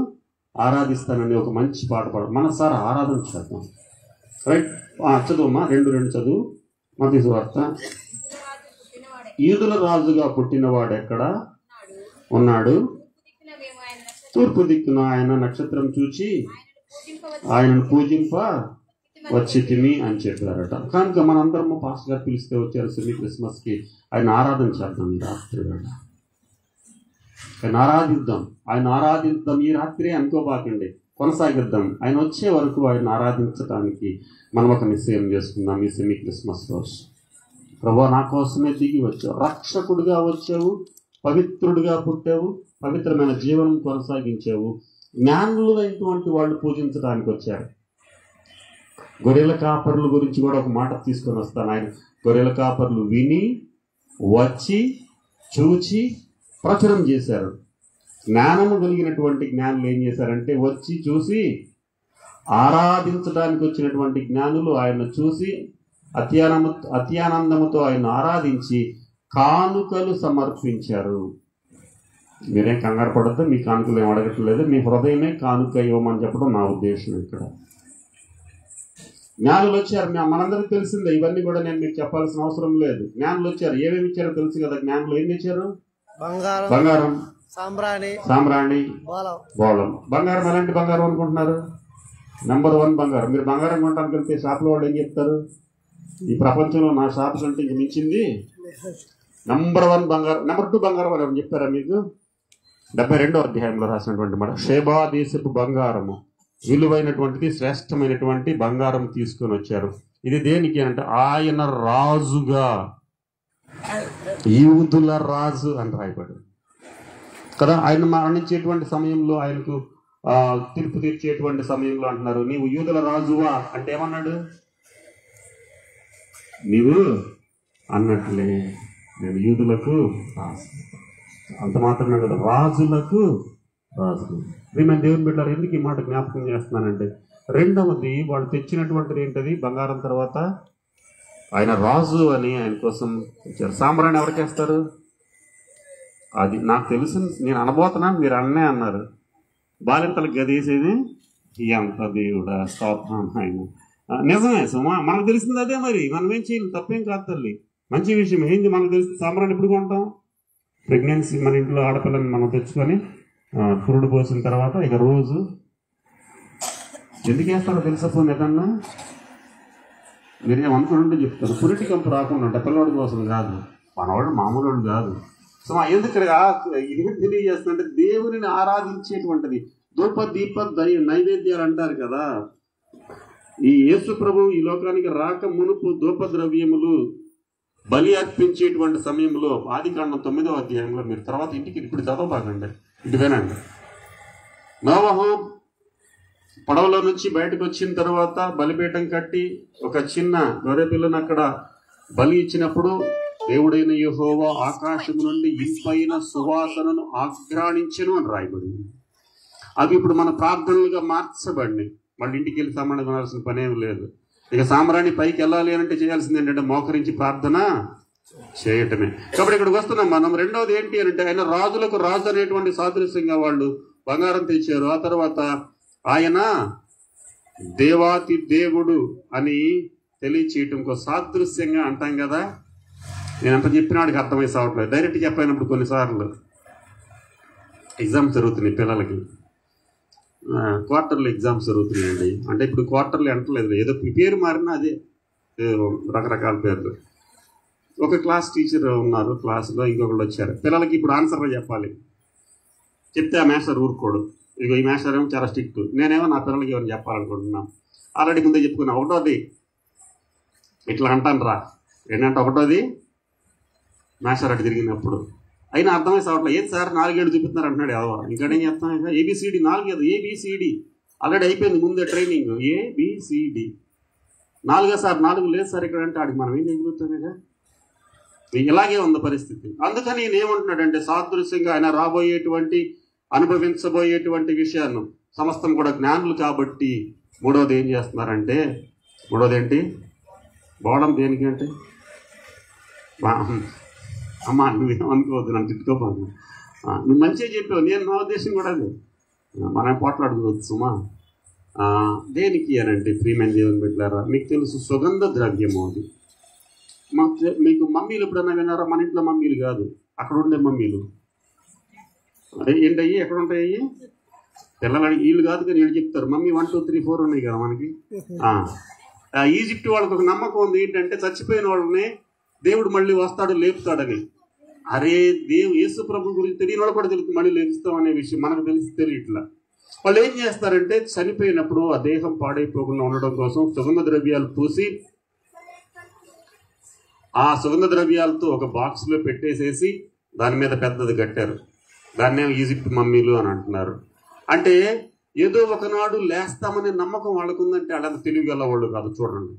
ఆరాధిస్తానని ఒక మంచి పాట మనసారా ఆరాధన చేద్దాం. రైట్, చదువుమా 2 చదువు. మత్తయి సువార్త. యూదుల రాజుగా పుట్టినవాడు ఎక్కడ ఉన్నాడు? తూర్పు దిక్కున ఆయన నక్షత్రం చూచి ఆయనను పూజింప వచ్చి తిని అని చెప్పారట. కనుక మనందరము పాస్టర్ గారు పిలిస్తే వచ్చారు సెమీ క్రిస్మస్కి. ఆయన ఆరాధన చేద్దాం ఈ రాత్రి వేళ. ఆయన ఆరాధిద్దాం ఈ రాత్రి అనుకోబాకండి, కొనసాగిద్దాం. ఆయన వచ్చే వరకు ఆయన ఆరాధించడానికి మనం ఒక నిశ్చయం చేసుకుందాం ఈ సెమీ క్రిస్మస్ రోజు. ప్రభువా, నా కోసమే దిగి వచ్చావు, రక్షకుడిగా వచ్చావు, పవిత్రుడిగా పుట్టావు, పవిత్రమైన జీవనం కొనసాగించావు. జ్ఞానులైనటువంటి వాళ్ళు పూజించడానికి వచ్చారు. గొర్రెల కాపర్ల గురించి కూడా ఒక మాట తీసుకొని వస్తాను. ఆయన గొర్రెల కాపర్లు విని వచ్చి చూచి ప్రచురం చేశారు. జ్ఞానము కలిగినటువంటి జ్ఞానులు ఏం చేశారంటే, వచ్చి చూసి ఆరాధించడానికి వచ్చినటువంటి జ్ఞానులు ఆయన చూసి అత్యానందముతో ఆయన ఆరాధించి కానుకలు సమర్పించారు. మీరేం కంగారు పడద్దు, మీ కానుకలు ఏం అడగట్లేదు, మీ హృదయమే కానుక ఇవ్వమని చెప్పడం నా ఉద్దేశం. ఇక్కడ జ్ఞానులు వచ్చారు, మనందరికీ తెలిసిందే, ఇవన్నీ కూడా నేను మీకు చెప్పాల్సిన అవసరం లేదు. జ్ఞానులు వచ్చారు, ఏమేమి ఇచ్చారో తెలుసు కదా. జ్ఞానులు ఏం తెచ్చారు? బంగారం, సాంబ్రాణి, బోళం. బంగారం ఎలాంటి బంగారం అనుకుంటున్నారు? నెంబర్ 1 బంగారం. మీరు బంగారం కొనడానికి వెళ్తే షాప్లో వాళ్ళు ఏం చెప్తారు? ఈ ప్రపంచంలో నా షాప్ కంటే ఇంక మించింది నెంబర్ 1 బంగారం, నెంబర్ 2 బంగారం అని చెప్పారా మీకు? 72వ అధ్యాయంలో రాసినటువంటి మాట, షేబా దేశపు బంగారము విలువైనటువంటిది, శ్రేష్టమైనటువంటి బంగారం తీసుకొని వచ్చారు. ఇది దేనికి అంటే, ఆయన రాజుగా, యూదుల రాజు అని రాయబడి కదా. ఆయన మరణించేటువంటి సమయంలో, ఆయనకు తీర్పు తీర్చేటువంటి సమయంలో అంటున్నారు, నీవు యూదుల రాజువా అంటే ఏమన్నాడు? నీవు అన్నట్లే నేను యూదులకు రాజు, అంత మాత్రమే కదా, రాజులకు రాజు. మేము దేవుని బిడ్డలు ఎందుకు ఈ మాట జ్ఞాపకం చేస్తున్నానంటే, రెండవది వాళ్ళు తెచ్చినటువంటిది ఏంటది? బంగారం తర్వాత ఆయన రాజు అని ఆయన కోసం తెచ్చారు. సాంబ్రాన్ని ఎవరికేస్తారు? అది నాకు తెలుసు, నేను అనబోతున్నాను, మీరు అన్నే అన్నారు. బాలింతలకు గదేసేది ఎంత దేవుడా, స్తోత్రం. ఆయన నిజమే సుమా, మనకు తెలిసింది అదే. మరి మనం ఏం చేయాలి? తప్పేం కాదు తల్లి, మంచి విషయం. ఏంది మనకు తెలిసింది? సాంబ్రాన్ని ఎప్పుడు కొంటాం? ప్రెగ్నెన్సీ మన ఇంట్లో ఆడపిల్లని మనం తెచ్చుకొని పురుడు పోసిన తర్వాత ఇక రోజు ఎందుకు వేస్తారో తెలుసా? ఫోన్ ఏదన్నా మీరేమనుకుంటే చెప్తారు. పురిటి కంపు రాకుండా ఉంటా, పిల్లవాడి కోసం కాదు, మనవాడు మామూలు కాదు. సో ఎందుకు ఇది తెలియజేస్తుందంటే దేవుని ఆరాధించేటువంటిది. ధూప దీప నైవేద్యాలు అంటారు కదా. ఈ యేసు ప్రభు ఈ లోకానికి రాక మునుపు ధూప ద్రవ్యములు బలి అర్పించేటువంటి సమయంలో ఆదికాండం 9వ అధ్యాయంలో, మీరు తర్వాత ఇంటికి ఇప్పుడు చదవబాకండి, ఇటు వినండి. నోవహు పడవలో నుంచి బయటకు వచ్చిన తర్వాత బలిపీఠం కట్టి ఒక చిన్న గొర్రెపిల్లను అక్కడ బలి ఇచ్చినప్పుడు దేవుడైన యెహోవా ఆకాశం నుండి ఇంపైన సువాసనను ఆఘ్రాణించెను అని రాయబడింది. అవి ఇప్పుడు మన ప్రార్థనలుగా మార్చబడినాయి. మళ్ళీ ఇంటికి వెళ్ళి సామాన్లు కొనాల్సిన పనేం లేదు. ఇక సాంబ్రాణి పైకి వెళ్ళాలి అంటే చేయాల్సింది ఏంటంటే మోకరించి ప్రార్థన చేయటమే. కాబట్టి ఇక్కడికి వస్తున్నాం మనం. రెండవది ఏంటి అంటే ఆయన రాజులకు రాజు అనేటువంటి సాదృశ్యంగా వాళ్ళు బంగారం తెచ్చారు. ఆ తర్వాత ఆయన దేవాతి దేవుడు అని తెలియచేయటంకో సాదృశ్యంగా అంటాం కదా. నేను అంత చెప్పినాడికి అర్థమై సావట్లేదు. డైరెక్ట్ చెప్పినప్పుడు కొన్నిసార్లు ఎగ్జామ్స్ జరుగుతున్నాయి పిల్లలకి, క్వార్టర్లీ ఎగ్జామ్స్ జరుగుతున్నాయండి. అంటే ఇప్పుడు క్వార్టర్లీ అంటలేదు, ఏదో పేరు మారినా అదే రకరకాల పేర్లు. ఒక క్లాస్ టీచర్ ఉన్నారు, క్లాస్లో ఇంకొకళ్ళు వచ్చారు. పిల్లలకి ఇప్పుడు ఆన్సర్లు చెప్పాలి. చెప్తే ఆ మాస్టర్ ఊరుకోడు. ఇక ఈ మాస్టర్ ఏమో చాలా స్ట్రిక్ట్. నేనేమో నా పిల్లలకి ఏమైనా చెప్పాలనుకుంటున్నాను. ఆల్రెడీ ముందే చెప్పుకున్నా. ఒకటోది ఇట్లా అంటాను రా, ఏంటంటే ఒకటోది మాస్టర్ అటు తిరిగినప్పుడు అయినా అర్థమై సావట్లేదు. ఏది సార్ 4 7 చూపిస్తున్నారు అంటున్నాడు. ఎవరు ఇంకాడేం చెప్తాం? ఇక ఏబిసిడి 4 కదా, ఏబిసిడి ఆల్రెడీ అయిపోయింది ముందే ట్రైనింగ్. ఏబిసిడి 4 సార్, 4 లేదు సార్ ఇక్కడ అంటే ఆడికి మనం ఏం చేయగలుగుతాం? ఇక ఇలాగే ఉంది పరిస్థితి. అందుకని నేనేమంటున్నాడంటే సాదృశ్యంగా ఆయన రాబోయేటువంటి అనుభవించబోయేటువంటి విషయాన్ని సమస్తం కూడా జ్ఞానులు కాబట్టి మూడవది ఏం చేస్తున్నారంటే, మూడవది ఏంటి? బోడం దేనికి అంటే, అమ్మా నువ్వేమనుకోవద్దు, నన్ను తిట్టుకోపోదు, నువ్వు మంచిగా చెప్పావు, నేను నా ఉద్దేశం కూడా అదే. మనం పోట్లాడుకోవచ్చు సుమా. దేనికి అని అంటే ప్రియమైన దేవుని బిడ్డలారా, మీకు తెలుసు సుగంధ ద్రవ్యము అది. మీకు మమ్మీలు ఎప్పుడన్నా విన్నారా? మన ఇంట్లో మమ్మీలు కాదు, అక్కడ ఉండే మమ్మీలు. ఏంటయ్యి ఎక్కడ ఉంటాయి? పిల్లలు వీళ్ళు కాదు కానీ వీళ్ళు చెప్తారు మమ్మీ 1 2 3 4 ఉన్నాయి కదా మనకి. ఈజిప్ట్ వాళ్ళకి ఒక నమ్మకం ఉంది ఏంటంటే చచ్చిపోయిన వాళ్ళని దేవుడు మళ్ళీ వస్తాడు లేపుతాడని. అరే యేసు ప్రభు గురించి తెలియని వాళ్ళు కూడా తెలుసు మళ్ళీ లేపుస్తాం అనే విషయం మనకు తెలిసి తెలియట్లా. వాళ్ళు ఏం చేస్తారంటే చనిపోయినప్పుడు ఆ దేహం పాడైపోకుండా ఉండడం కోసం సుగంధ ద్రవ్యాలు పూసి ఆ సుగంధ ద్రవ్యాలతో ఒక బాక్స్లో పెట్టేసేసి దాని మీద పెద్దది కట్టారు. దాన్నే ఈజిప్ట్ మమ్మీలు అని అంటున్నారు. అంటే ఏదో ఒకనాడు లేస్తామనే నమ్మకం వాళ్ళకు ఉందంటే వాళ్ళంత తెలివిగల వాళ్ళు కాదు. చూడండి,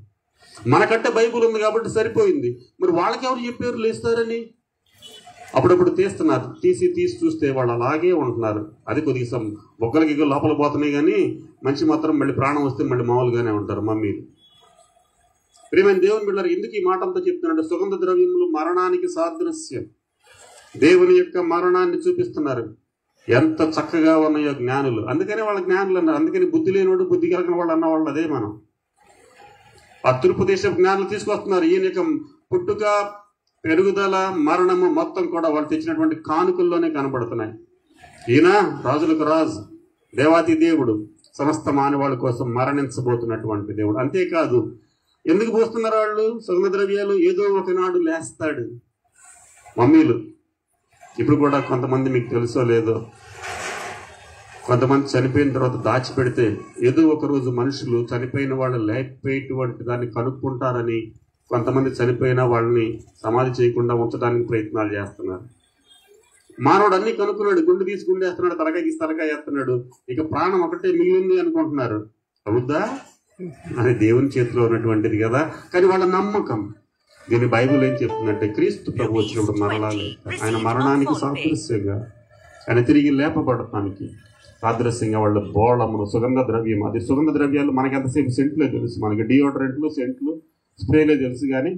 మనకంటే బైబుల్ ఉంది కాబట్టి సరిపోయింది. మరి వాళ్ళకి ఎవరు చెప్పారు లేస్తారని? అప్పుడప్పుడు తీస్తున్నారు, తీసి చూస్తే వాళ్ళు అలాగే ఉంటున్నారు. అది కొద్దిగా బొక్కలకి లోపల పోతున్నాయి కానీ మంచి మాత్రం మళ్ళీ ప్రాణం వస్తే మళ్ళీ మామూలుగానే ఉంటారు మమ్మీలు. ప్రియమైన దేవుని బిడ్డలారా, ఎందుకు ఈ మాట అంతా చెప్తున్నాడు? సుగంధ ద్రవ్యములు మరణానికి సాదృశ్యం. దేవుని యొక్క మరణాన్ని చూపిస్తున్నారు. ఎంత చక్కగా ఉన్నాయో జ్ఞానులు. అందుకనే వాళ్ళ జ్ఞానులు అన్నారు. అందుకని బుద్ధి లేనివాడు బుద్ధి కలిగిన వాళ్ళు అన్నవాళ్ళు అదే. మనం ఆ తూర్పు దేశపు జ్ఞానులు తీసుకొస్తున్నారు. ఈయన యొక్క పుట్టుక, పెరుగుదల, మరణము మొత్తం కూడా వాళ్ళు తెచ్చినటువంటి కానుకల్లోనే కనబడుతున్నాయి. ఈయన రాజులకు రాజు, దేవాతి దేవుడు, సమస్త మానవాళ్ళ కోసం మరణించబోతున్నటువంటి దేవుడు. అంతేకాదు, ఎందుకు పోస్తున్నారు వాళ్ళు సుగంధ ద్రవ్యాలు? ఏదో ఒకనాడు లేస్తాడు. మమ్మీలు ఇప్పుడు కూడా కొంతమంది, మీకు తెలుసో లేదో, కొంతమంది చనిపోయిన తర్వాత దాచిపెడితే ఏదో ఒకరోజు మనుషులు చనిపోయిన వాళ్ళు లేకపోయేటువంటి దాన్ని కనుక్కుంటారని కొంతమంది చనిపోయిన వాళ్ళని సమాధి చేయకుండా ఉంచడానికి ప్రయత్నాలు చేస్తున్నారు. మానవుడు అన్ని కనుక్కున్నాడు, గుండె తీసి గుండె వేస్తున్నాడు, తలకాయ తీసి తలకాయ వేస్తున్నాడు, ఇక ప్రాణం ఒకటే మిగిలింది అనుకుంటున్నారు. అవుద్దా? అది దేవుని చేతిలో ఉన్నటువంటిది కదా. కానీ వాళ్ళ నమ్మకం. దీని బైబిల్ ఏం చెప్తుందంటే క్రీస్తు ప్రభు వచ్చినప్పుడు మరణాలు, ఆయన మరణానికి సాదృశ్యంగా, ఆయన తిరిగి లేపబడటానికి సాదృశ్యంగా వాళ్ళ బోళములు, సుగంధ ద్రవ్యం. అది సుగంధ ద్రవ్యాలు మనకి ఎంతసేపు సెంట్లే తెలుసు, మనకి డియోడ్రెంట్లు, సెంట్లు, స్ప్రేలే తెలుసు. కానీ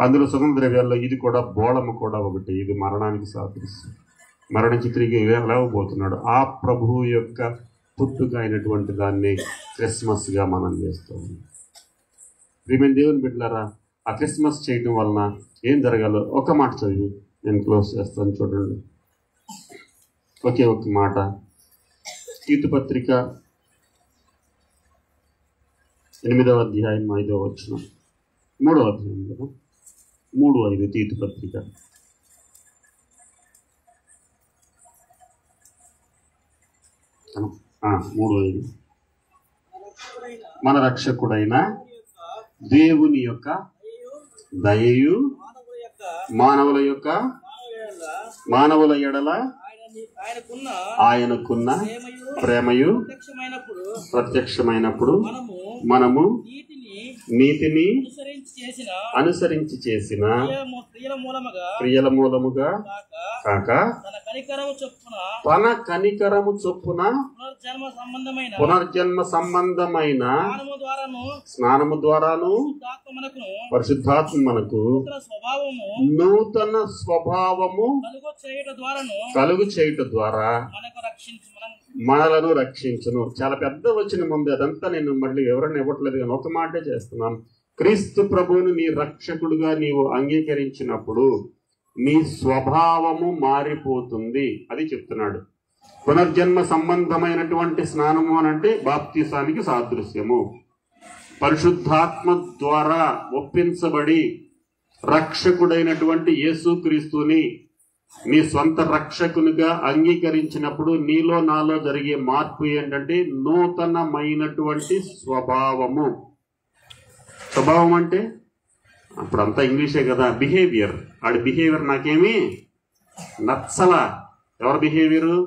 అందులో సుగంధ ద్రవ్యాల్లో ఇది కూడా, బోళము కూడా ఒకటి. ఇది మరణానికి సాదృశ్యం. మరణించి తిరిగి లేవబోతున్నాడు. ఆ ప్రభువు యొక్క పుట్టుక అయినటువంటి దాన్ని క్రిస్మస్గా మనం చేస్తాం. ప్రియమైన దేవుని బిడ్డలారా, ఆ క్రిస్మస్ చేయడం వలన ఏం జరగాలో ఒక మాట చదివి నేను క్లోజ్ చేస్తాను. చూడండి, ఒకే ఒక మాట. తీతు పత్రిక 8వ అధ్యాయం 5వ వచనం, 3వ అధ్యాయం కదా, 3:5 తీతు పత్రిక. ఆ, 3:5. మన రక్షకుడైన దేవుని యొక్క దయయు మానవుల ఎడల ఆయనకున్న ప్రేమయు ప్రత్యక్షమైనప్పుడు మనము నీతిని అనుసరించి చేసిన క్రియల మూలముగా కాక తన కనికరము చొప్పున పునర్జన్మ సంబంధమైన స్నానము ద్వారాను పరిశుద్ధాత్మ మనకు నూతన స్వభావము కలుగు చేయుట ద్వారా మనలను రక్షించును. చాలా పెద్ద వచ్చిన ముందు అదంతా నేను మళ్ళీ వివరణ ఇవ్వట్లేదు, కానీ ఒక మాటే చేస్తున్నాను. క్రీస్తు ప్రభువును నీ రక్షకుడుగా నీవు అంగీకరించినప్పుడు నీ స్వభావము మారిపోతుంది. అది చెప్తున్నాడు. పునర్జన్మ సంబంధమైనటువంటి స్నానము అనంటే బాప్తిసానికి సాదృశ్యము. పరిశుద్ధాత్మ ద్వారా ఒప్పించబడి రక్షకుడైనటువంటి యేసుక్రీస్తుని నీ స్వంత రక్షకునిగా అంగీకరించినప్పుడు నీలో నాలో జరిగే మార్పు ఏంటంటే నూతనమైనటువంటి స్వభావము. స్వభావం అంటే అప్పుడంతా ఇంగ్లీషే కదా. బిహేవియర్. ఆడి బిహేవియర్ నాకేమీ నచ్చలా. ఎవరి బిహేవియరు?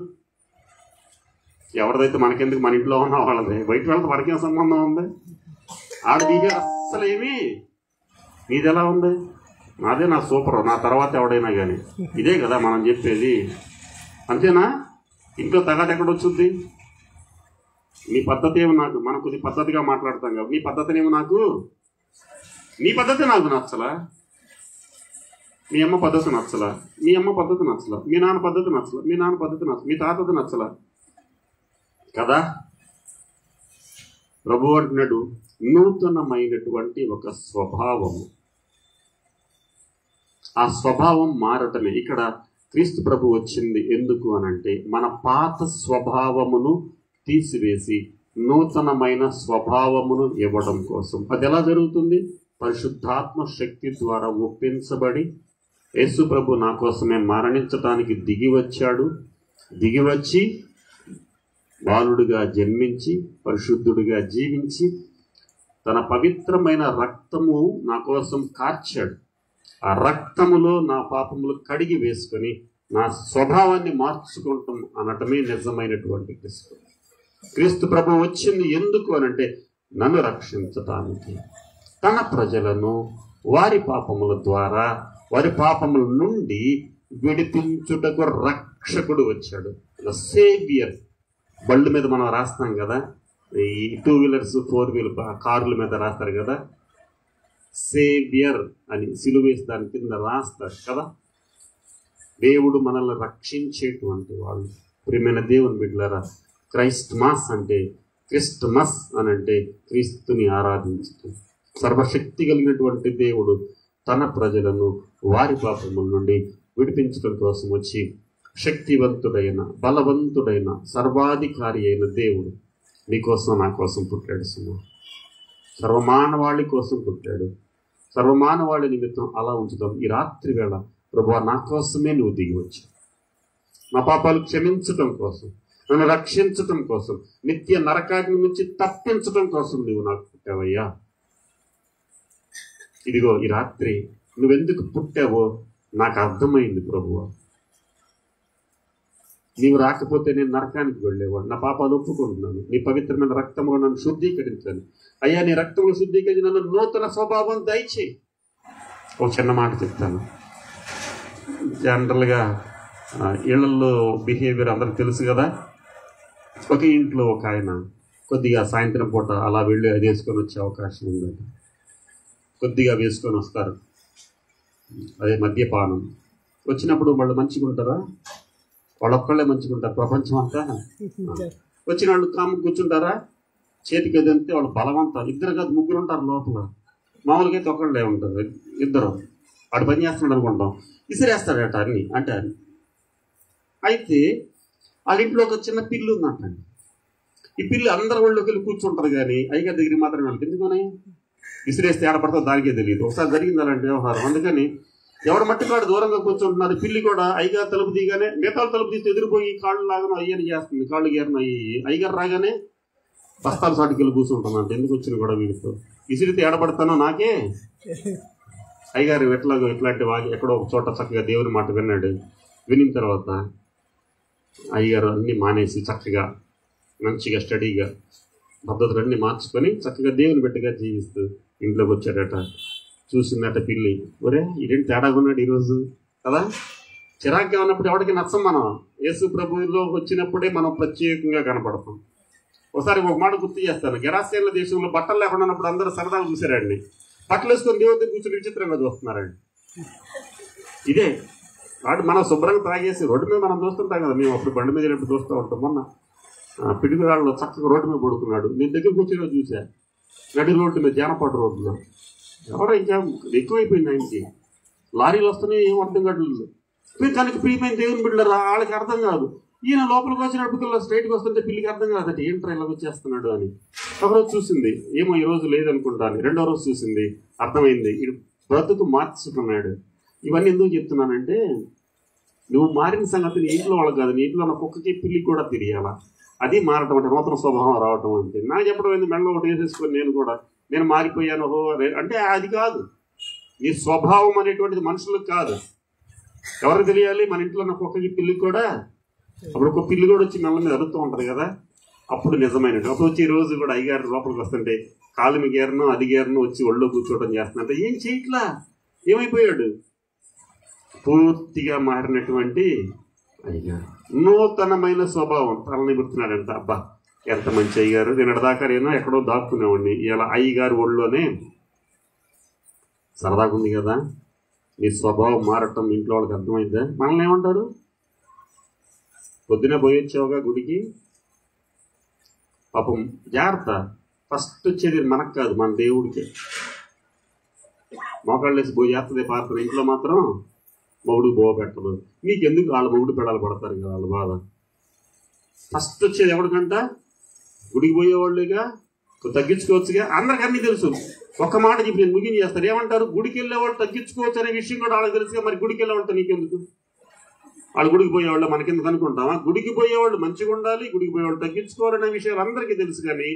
ఎవరిదైతే మనకెందుకు, మన ఇంట్లో ఉన్న వాళ్ళది. బయట వాళ్ళతో మనకేం సంబంధం ఉంది? ఆడి బిహేవియర్ అస్సలు ఏమి. నీది ఎలా ఉంది? నాదే నా సూపర్, నా తర్వాత ఎవడైనా కానీ. ఇదే కదా మనం చెప్పేది, అంతేనా? ఇంట్లో తగాట ఎక్కడొచ్చుద్ది? నీ పద్ధతి ఏమో నాకు, మనం కొద్ది పద్ధతిగా మాట్లాడతాం కదా, నీ పద్ధతినేమో నాకు, నీ పద్ధతి నాకు నచ్చలా. మీ అమ్మ పద్ధతి నచ్చలా, మీ అమ్మ పద్ధతి నచ్చలా, మీ నాన్న పద్ధతి నచ్చలా, మీ నాన్న పద్ధతి నచ్చలా, మీ తాతది నచ్చలా కదా. ప్రభు అంటున్నాడు నూతనమైనటువంటి ఒక స్వభావము. ఆ స్వభావం మారటమే. ఇక్కడ క్రీస్తు ప్రభు వచ్చింది ఎందుకు అనంటే మన పాత స్వభావమును తీసివేసి నూతనమైన స్వభావమును ఇవ్వడం కోసం. అది ఎలా జరుగుతుంది? పరిశుద్ధాత్మ శక్తి ద్వారా ఒప్పించబడి యేసు ప్రభు నా కోసమే మరణించటానికి దిగి వచ్చాడు. దిగి వచ్చి బాలుడిగా జన్మించి పరిశుద్ధుడిగా జీవించి తన పవిత్రమైన రక్తము నా కోసం కార్చాడు. ఆ రక్తములో నా పాపములు కడిగి వేసుకొని నా స్వభావాన్ని మార్చుకుంటాం అనటమే నిజమైనటువంటి క్రీస్తు. క్రీస్తు ప్రభు వచ్చింది ఎందుకు అనంటే నన్ను రక్షించటానికి, తన ప్రజలను వారి పాపముల ద్వారా, వారి పాపముల నుండి విడిపించుటకు రక్షకుడు వచ్చాడు. సేవియర్. బళ్ళు మీద మనం రాస్తాం కదా, ఈ 2 వీలర్స్ 4 వీలర్ కార్ల మీద రాస్తారు కదా, సేవియర్ అని సిలువేసి దాని కింద రాస్తారు కదా. దేవుడు మనల్ని రక్షించేటువంటి వాళ్ళు. ప్రియమైన దేవుని బిడ్డలారా, క్రైస్ట్మాస్ అంటే, క్రిస్టమస్ అని అంటే క్రీస్తుని ఆరాధించటం. సర్వశక్తి కలిగినటువంటి దేవుడు తన ప్రజలను వారి పాపముల నుండి విడిపించడం కోసం వచ్చి శక్తివంతుడైన, బలవంతుడైన, సర్వాధికారి అయిన దేవుడు నీకోసం నా కోసం పుట్టాడు. సుమా, సర్వమానవాళి కోసం పుట్టాడు. సర్వమానవాళి నిమిత్తం అలా ఉంచుతాం. ఈ రాత్రి వేళ ప్రభువా నా కోసమే నువ్వు దిగి వచ్చావు. నా పాపాలు క్షమించటం కోసం, నన్ను రక్షించటం కోసం, నిత్య నరకాగ్ని నుంచి తప్పించటం కోసం నువ్వు నాకు పుట్టావయ్యా. ఇదిగో ఈ రాత్రి నువ్వెందుకు పుట్టావో నాకు అర్థమైంది ప్రభువా. నీవు రాకపోతే నేను నరకానికి వెళ్ళేవాడు. నా పాపాలు ఒప్పుకుంటున్నాను. నీ పవిత్రమైన రక్తంలో నన్ను శుద్ధీకరించాను అయ్యా. నీ రక్తంలో శుద్ధీకరించి నన్ను నూతన స్వభావం దయచేయి. ఒక చిన్న మాట చెప్తాను. జనరల్గా ఇళ్లలో బిహేవియర్ అందరికి తెలుసు కదా. ఒక ఇంట్లో ఒక ఆయన కొద్దిగా సాయంత్రం పూట అలా వెళ్ళి అది వేసుకొని వచ్చే అవకాశం ఉందట. కొద్దిగా వేసుకొని వస్తారు, అదే మద్యపానం. వచ్చినప్పుడు వాళ్ళు మంచిగా ఉంటారా? వాళ్ళొక్కళ్ళే మంచిగా ఉంటారు. ప్రపంచం అంతా వచ్చిన వాళ్ళు కాము కూర్చుంటారా? చేతికి ఎదంతే వాళ్ళు బలవంతాలు. 2 కాదు 3 ఉంటారు లోపల. మామూలుగా అయితే ఒకళ్ళే ఉంటుంది, ఇద్దరు వాడు పని చేస్తున్నాడు అనుకుంటాం, విసిరేస్తాడట అన్ని అంటే అని. అయితే వాళ్ళ ఇంట్లో ఒక చిన్న పిల్లి ఉందంటండి. ఈ పిల్లి అందరి వాళ్ళకి వెళ్ళి కూర్చుంటారు, కానీ అయ్యగారి దగ్గరికి మాత్రం వెళ్ళి ఎందుకని విసిరేస్తే ఏడపడతావు దానికే తెలియదు. ఒకసారి జరిగింది అలాంటి వ్యవహారం. అందుకని ఎవడు మట్టికాడు దూరంగా కూర్చుంటున్నారు. పిల్లి కూడా అయ్యగారు తలుపు తీయగానే మిగతా తలుపు తీస్తే ఎదిరిపోయి కాళ్ళు లాగానే అయ్యని చేస్తుంది, కాళ్ళు గేరన అయ్యి అయ్యగారు రాగానే బస్తాల సాటికి వెళ్ళి కూర్చుంటున్నాను. ఎందుకు వచ్చిన కూడా వీడితో విసిరితే ఏడపడతానో నాకే. అయ్యగారు ఎట్లాగో ఇట్లాంటి ఎక్కడో ఒక చోట చక్కగా దేవుని మాట విన్నాడు. వినిన తర్వాత అయ్యగారు అన్నీ మానేసి చక్కగా మంచిగా స్టడీగా పద్ధతులన్నీ మార్చుకొని చక్కగా దేవుని బిడ్డగా జీవిస్తూ ఇంట్లోకి వచ్చాడట. చూసిందట పిల్లి, ఒరే ఇదేంటి తేడాగా ఉన్నాడు ఈరోజు కదా. చిరాగ్గా ఉన్నప్పుడు ఎవరికి నచ్చం. మనం యేసు ప్రభువులో వచ్చినప్పుడే మనం ప్రత్యేకంగా కనపడతాం. ఒకసారి ఒక మాట గుర్తు చేస్తాను. గెరాసేన్ల దేశంలో బట్టలు లేకుండా ఉన్నప్పుడు అందరూ సరదాగా చూసారండి. బట్టలు వేసుకొని దేవుడి కూర్చొని విచిత్రంగా చూస్తున్నారండి. ఇదే వాడు మనం శుభ్రంగా తాగేసి రోడ్డు మీద మనం చూస్తుంటాం కదా. మేము అప్పుడు బండి మీద ఎప్పుడు చూస్తూ ఉంటాం. మొన్న పిడుగురాళ్ళు చక్కగా రోడ్డు మీద పడుకున్నాడు. నేను దగ్గర కూర్చొని చూసా. నడి రోడ్డు మీద జానపాటు రోడ్డులో ఎవరో ఇంకా ఎక్కువైపోయింది ఆయనకి. లారీలు వస్తున్నాయి, ఏం అర్థం కావట్లేదు. తనకి ప్రియమైన దేవుని బిడ్డలు వాళ్ళకి అర్థం కాదు. ఈయన లోపలికి వచ్చినప్పుడు స్ట్రైట్గా వస్తుంటే పిల్లికి అర్థం కాదట, ఏంట్రా ఇలా వచ్చేస్తున్నాడు అని. ఒకరోజు చూసింది, ఏమో ఈ రోజు లేదనుకుంటాను. రెండో రోజు చూసింది, అర్థమైంది ఇది బ్రతుకు మార్చుకున్నాడు. ఇవన్నీ ఎందుకు చెప్తున్నానంటే, నువ్వు మారిన సంగతి నీ ఇంట్లో వాళ్ళకి కాదు, నీ ఇంట్లో ఉన్న కుక్కకి పిల్లికి కూడా తెలియాలా. అది మారటం అంటే నూతన స్వభావం రావటం అంటే. నాకు చెప్పడం ఏంది, మెడలో ఒకటి వేసేసుకొని నేను మారిపోయాను అంటే అది కాదు. నీ స్వభావం అనేటువంటిది మనుషులకు కాదు, ఎవరికి తెలియాలి. మన ఇంట్లో ఉన్న కుక్కకి పిల్లికి కూడా. అప్పుడు ఒక పిల్లి కూడా వచ్చి మెల్ల మీద అరుస్తూ ఉంటుంది కదా, అప్పుడు నిజమైనట్టు. అప్పుడు వచ్చి ఈ రోజు కూడా అయ్యగారు లోపలికి వస్తుంటే కాలు మిగేరను అది గేరను వచ్చి ఒళ్ళో కూర్చోవడం చేస్తున్నట్టు. ఏం చేయట్లా, ఏమైపోయాడు? పూర్తిగా మారినటువంటి అయ్యగారు, నూతనమైన స్వభావం తనని గుర్తున్నాడంట. అబ్బా ఎంత మంచి అయ్యగారు, నేను దాకా నేను ఎక్కడో దాక్కునేవాడిని, ఇలా అయ్యగారు ఒళ్ళోనే. సరదాగా ఉంది కదా. నీ స్వభావం మారటం ఇంట్లో వాళ్ళకి అర్థమైందా? మనల్ని ఏమంటారు? పొద్దునే పోయొచ్చావుగా గుడికి, పాపం జాగ్రత్త. ఫస్ట్ వచ్చేది మనకు కాదు, మన దేవుడికే. మోకాళ్ళు వేసి పోయి చేస్తుంది పాత్ర. ఇంట్లో మాత్రం మొగుడు బోవ పెట్టదు. నీకెందుకు వాళ్ళ మొగుడు పెడాలు పడతారు కదా, వాళ్ళ బాధ. ఫస్ట్ వచ్చేది ఎవరికంట? గుడికి పోయేవాళ్ళుగా. తగ్గించుకోవచ్చుగా, అందరికి అన్నీ తెలుసు. ఒక్క మాట చెప్పి నేను ముగించి చేస్తాను. ఏమంటారు? గుడికి వెళ్ళేవాళ్ళు తగ్గించుకోవచ్చు అనే విషయం కూడా వాళ్ళకి తెలుసుగా. మరి గుడికి వెళ్ళేవాళ్ళతో నీకెందుకు? వాళ్ళు గుడికి పోయేవాళ్ళు మనకెందుకు అనుకుంటామా? గుడికి పోయేవాళ్ళు మంచిగా ఉండాలి, గుడికి పోయేవాళ్ళు తగ్గించుకోవాలనే విషయాలు అందరికీ తెలుసు, కానీ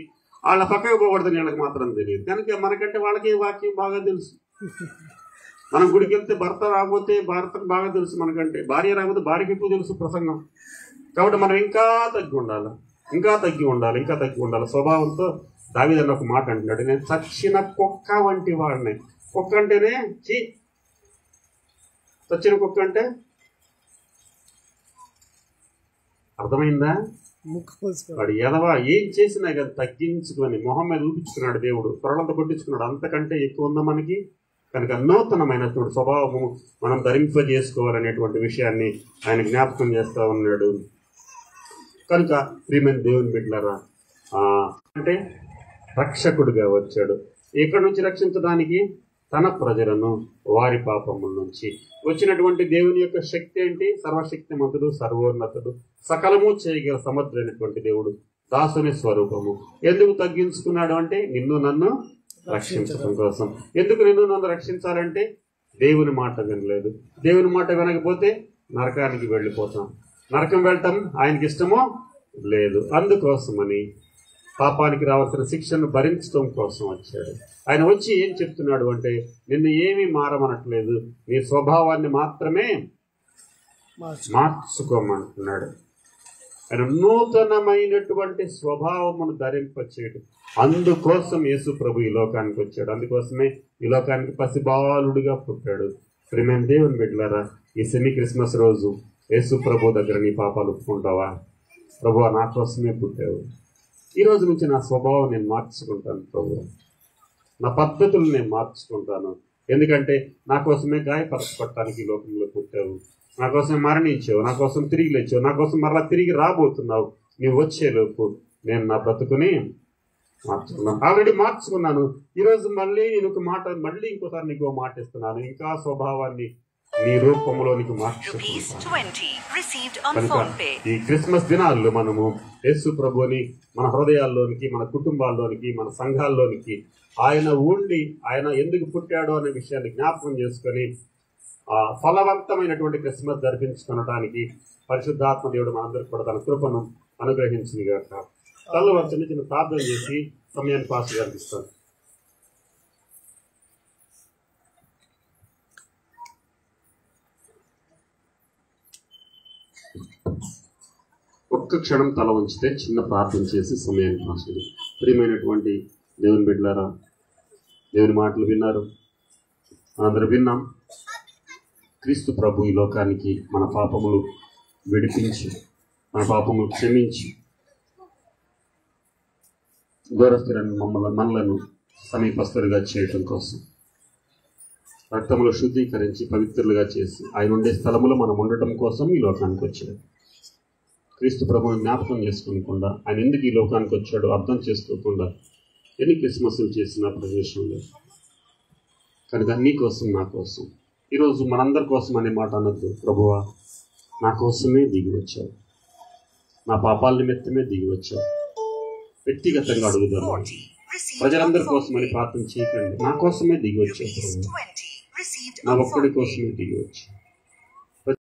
వాళ్ళ పక్కకు పోకూడదని వీళ్ళకి మాత్రం తెలియదు. కనుక మనకంటే వాళ్ళకి వాక్యం బాగా తెలుసు. మనం గుడికి వెళ్తే భర్త రాకపోతే భర్తకు బాగా తెలుసు మనకంటే, భార్య రాకపోతే భార్యకి ఎక్కువ తెలుసు ప్రసంగం. కాబట్టి మనం ఇంకా తగ్గి ఉండాలి, ఇంకా తగ్గి ఉండాలి స్వభావంతో. దావీదన్న ఒక మాట అంటున్నాడు, నేను చచ్చిన కుక్క వంటి వాడిని. కుక్క అంటేనే చచ్చిన కుక్క అంటే అర్థమైందా? వాడు ఎదవా ఏం చేసినా కదా తగ్గించుకొని మొహం మీద ఊపించుకున్నాడు దేవుడు, త్వరలంతా కొట్టించుకున్నాడు. అంతకంటే ఎక్కువ ఉందా మనకి? కనుక నూతనమైనటువంటి స్వభావము మనం ధరింపజేసుకోవాలనేటువంటి విషయాన్ని ఆయన జ్ఞాపకం చేస్తూ ఉన్నాడు. కనుక ప్రియమైన దేవుని బిడ్డలారా, అంటే రక్షకుడిగా వచ్చాడు. ఎక్కడి నుంచి రక్షించడానికి? తన ప్రజలను వారి పాపముల నుంచి. వచ్చినటువంటి దేవుని యొక్క శక్తి ఏంటి? సర్వశక్తిమంతుడు, సర్వోన్నతుడు, సకలము చేయగల సమర్థుడైనటువంటి దేవుడు, దాసుని స్వరూపము. ఎందుకు తగ్గించుకున్నాడు అంటే నిన్ను నన్ను రక్షించడం కోసం. ఎందుకు నిన్ను నన్ను రక్షించాలంటే దేవుని మాట వినలేదు. దేవుని మాట వినకపోతే నరకానికి వెళ్ళిపోతాం. నరకం వెళ్ళటం ఆయనకి ఇష్టమో లేదు. అందుకోసమని పాపానికి రావాల్సిన శిక్షను భరించడం కోసం వచ్చాడు. ఆయన వచ్చి ఏం చెప్తున్నాడు అంటే, నిన్ను ఏమీ మారమనట్లేదు, నీ స్వభావాన్ని మాత్రమే మార్చుకోమంటున్నాడు. ఆయన నూతనమైనటువంటి స్వభావమును ధరింపచేయడం. అందుకోసం యేసు ప్రభు ఈ లోకానికి వచ్చాడు. అందుకోసమే ఈ లోకానికి పసిబాలుడుగా పుట్టాడు. ప్రియమైన దేవుని బిడ్డలారా, ఈ సెమీ క్రిస్మస్ రోజు యేసు ప్రభు దగ్గర నీ పాపాలు ఒప్పుకుంటావా? ప్రభువా, నా కోసమే పుట్టావు, ఈ రోజు నుంచి నా స్వభావం నేను మార్చుకుంటాను ప్రభు, నా పద్ధతులు నేను మార్చుకుంటాను. ఎందుకంటే నా కోసమే గాయపరచబడటానికి ఈ లోకంలో పుట్టావు, నా కోసం మరణించావు, నా కోసం తిరిగి లేచావు, నా కోసం మరలా తిరిగి రాబోతున్నావు. నీవు వచ్చేలోపు నేను నా బ్రతుకుని మార్చుకున్నాను, ఆల్రెడీ మార్చుకున్నాను. ఈరోజు మళ్ళీ నేను ఒక మాట, మళ్ళీ ఇంకోసారి నీకు మాట ఇస్తున్నాను. ఇంకా స్వభావాన్ని నీ రూపంలోనికి మార్చుకుంటాను. కనుక ఈ క్రిస్మస్ దినాల్లో మనము యేసు ప్రభుని మన హృదయాల్లోనికి, మన కుటుంబాల్లోనికి, మన సంఘాల్లోనికి ఆయన ఉండి ఆయన ఎందుకు పుట్టాడో అనే విషయాన్ని జ్ఞాపకం చేసుకొని ఫలవంతమైనటువంటి క్రిస్మస్ జరిపించుకోవడానికి పరిశుద్ధాత్మ దేవుడు మనందరికీ కూడా తన కృపను అనుగ్రహించింది గాక. తల్లు చిన్న చిన్న ప్రార్థన చేసి సమయాన్ని పాస్ కల్పిస్తాను. ఒక్క క్షణం తల ఉంచితే చిన్న ప్రార్థన చేసి సమయాన్ని పాస్ చేయాలి. ప్రియమైనటువంటి దేవుని బిడ్డలారా, దేవుని మాటలు విన్నారు, అందరూ విన్నాం. క్రీస్తు ప్రభు ఈ లోకానికి మన పాపములు విడిపించి, మన పాపములు క్షమించి, దూరస్థులను మనలను సమీపస్తులుగా చేయటం కోసం, రక్తములు శుద్ధీకరించి పవిత్రులుగా చేసి ఆయన ఉండే స్థలములో మనం ఉండటం కోసం ఈ లోకానికి వచ్చాడు. క్రీస్తు ప్రభువుని జ్ఞాపకం చేసుకోకుండా ఆయన ఎందుకు ఈ లోకానికి వచ్చాడో అర్థం చేసుకోకుండా ఎన్ని క్రిస్మస్లు చేసిన ప్రదేశం లేదు. కనుక నీ కోసం, నా కోసం, ఈరోజు మనందరి కోసం అనే మాట అనద్దు. ప్రభువా, నా కోసమే దిగి వచ్చావు, నా పాపాల నిమిత్తమే దిగి వచ్చావు. వ్యక్తిగతంగా అడుగుదాం. ప్రజలందరి కోసమని ప్రార్థన చేయకండి. నా కోసమే దిగి వచ్చావు ప్రభు, నా ఒక్కడి కోసమే దిగి వచ్చావు.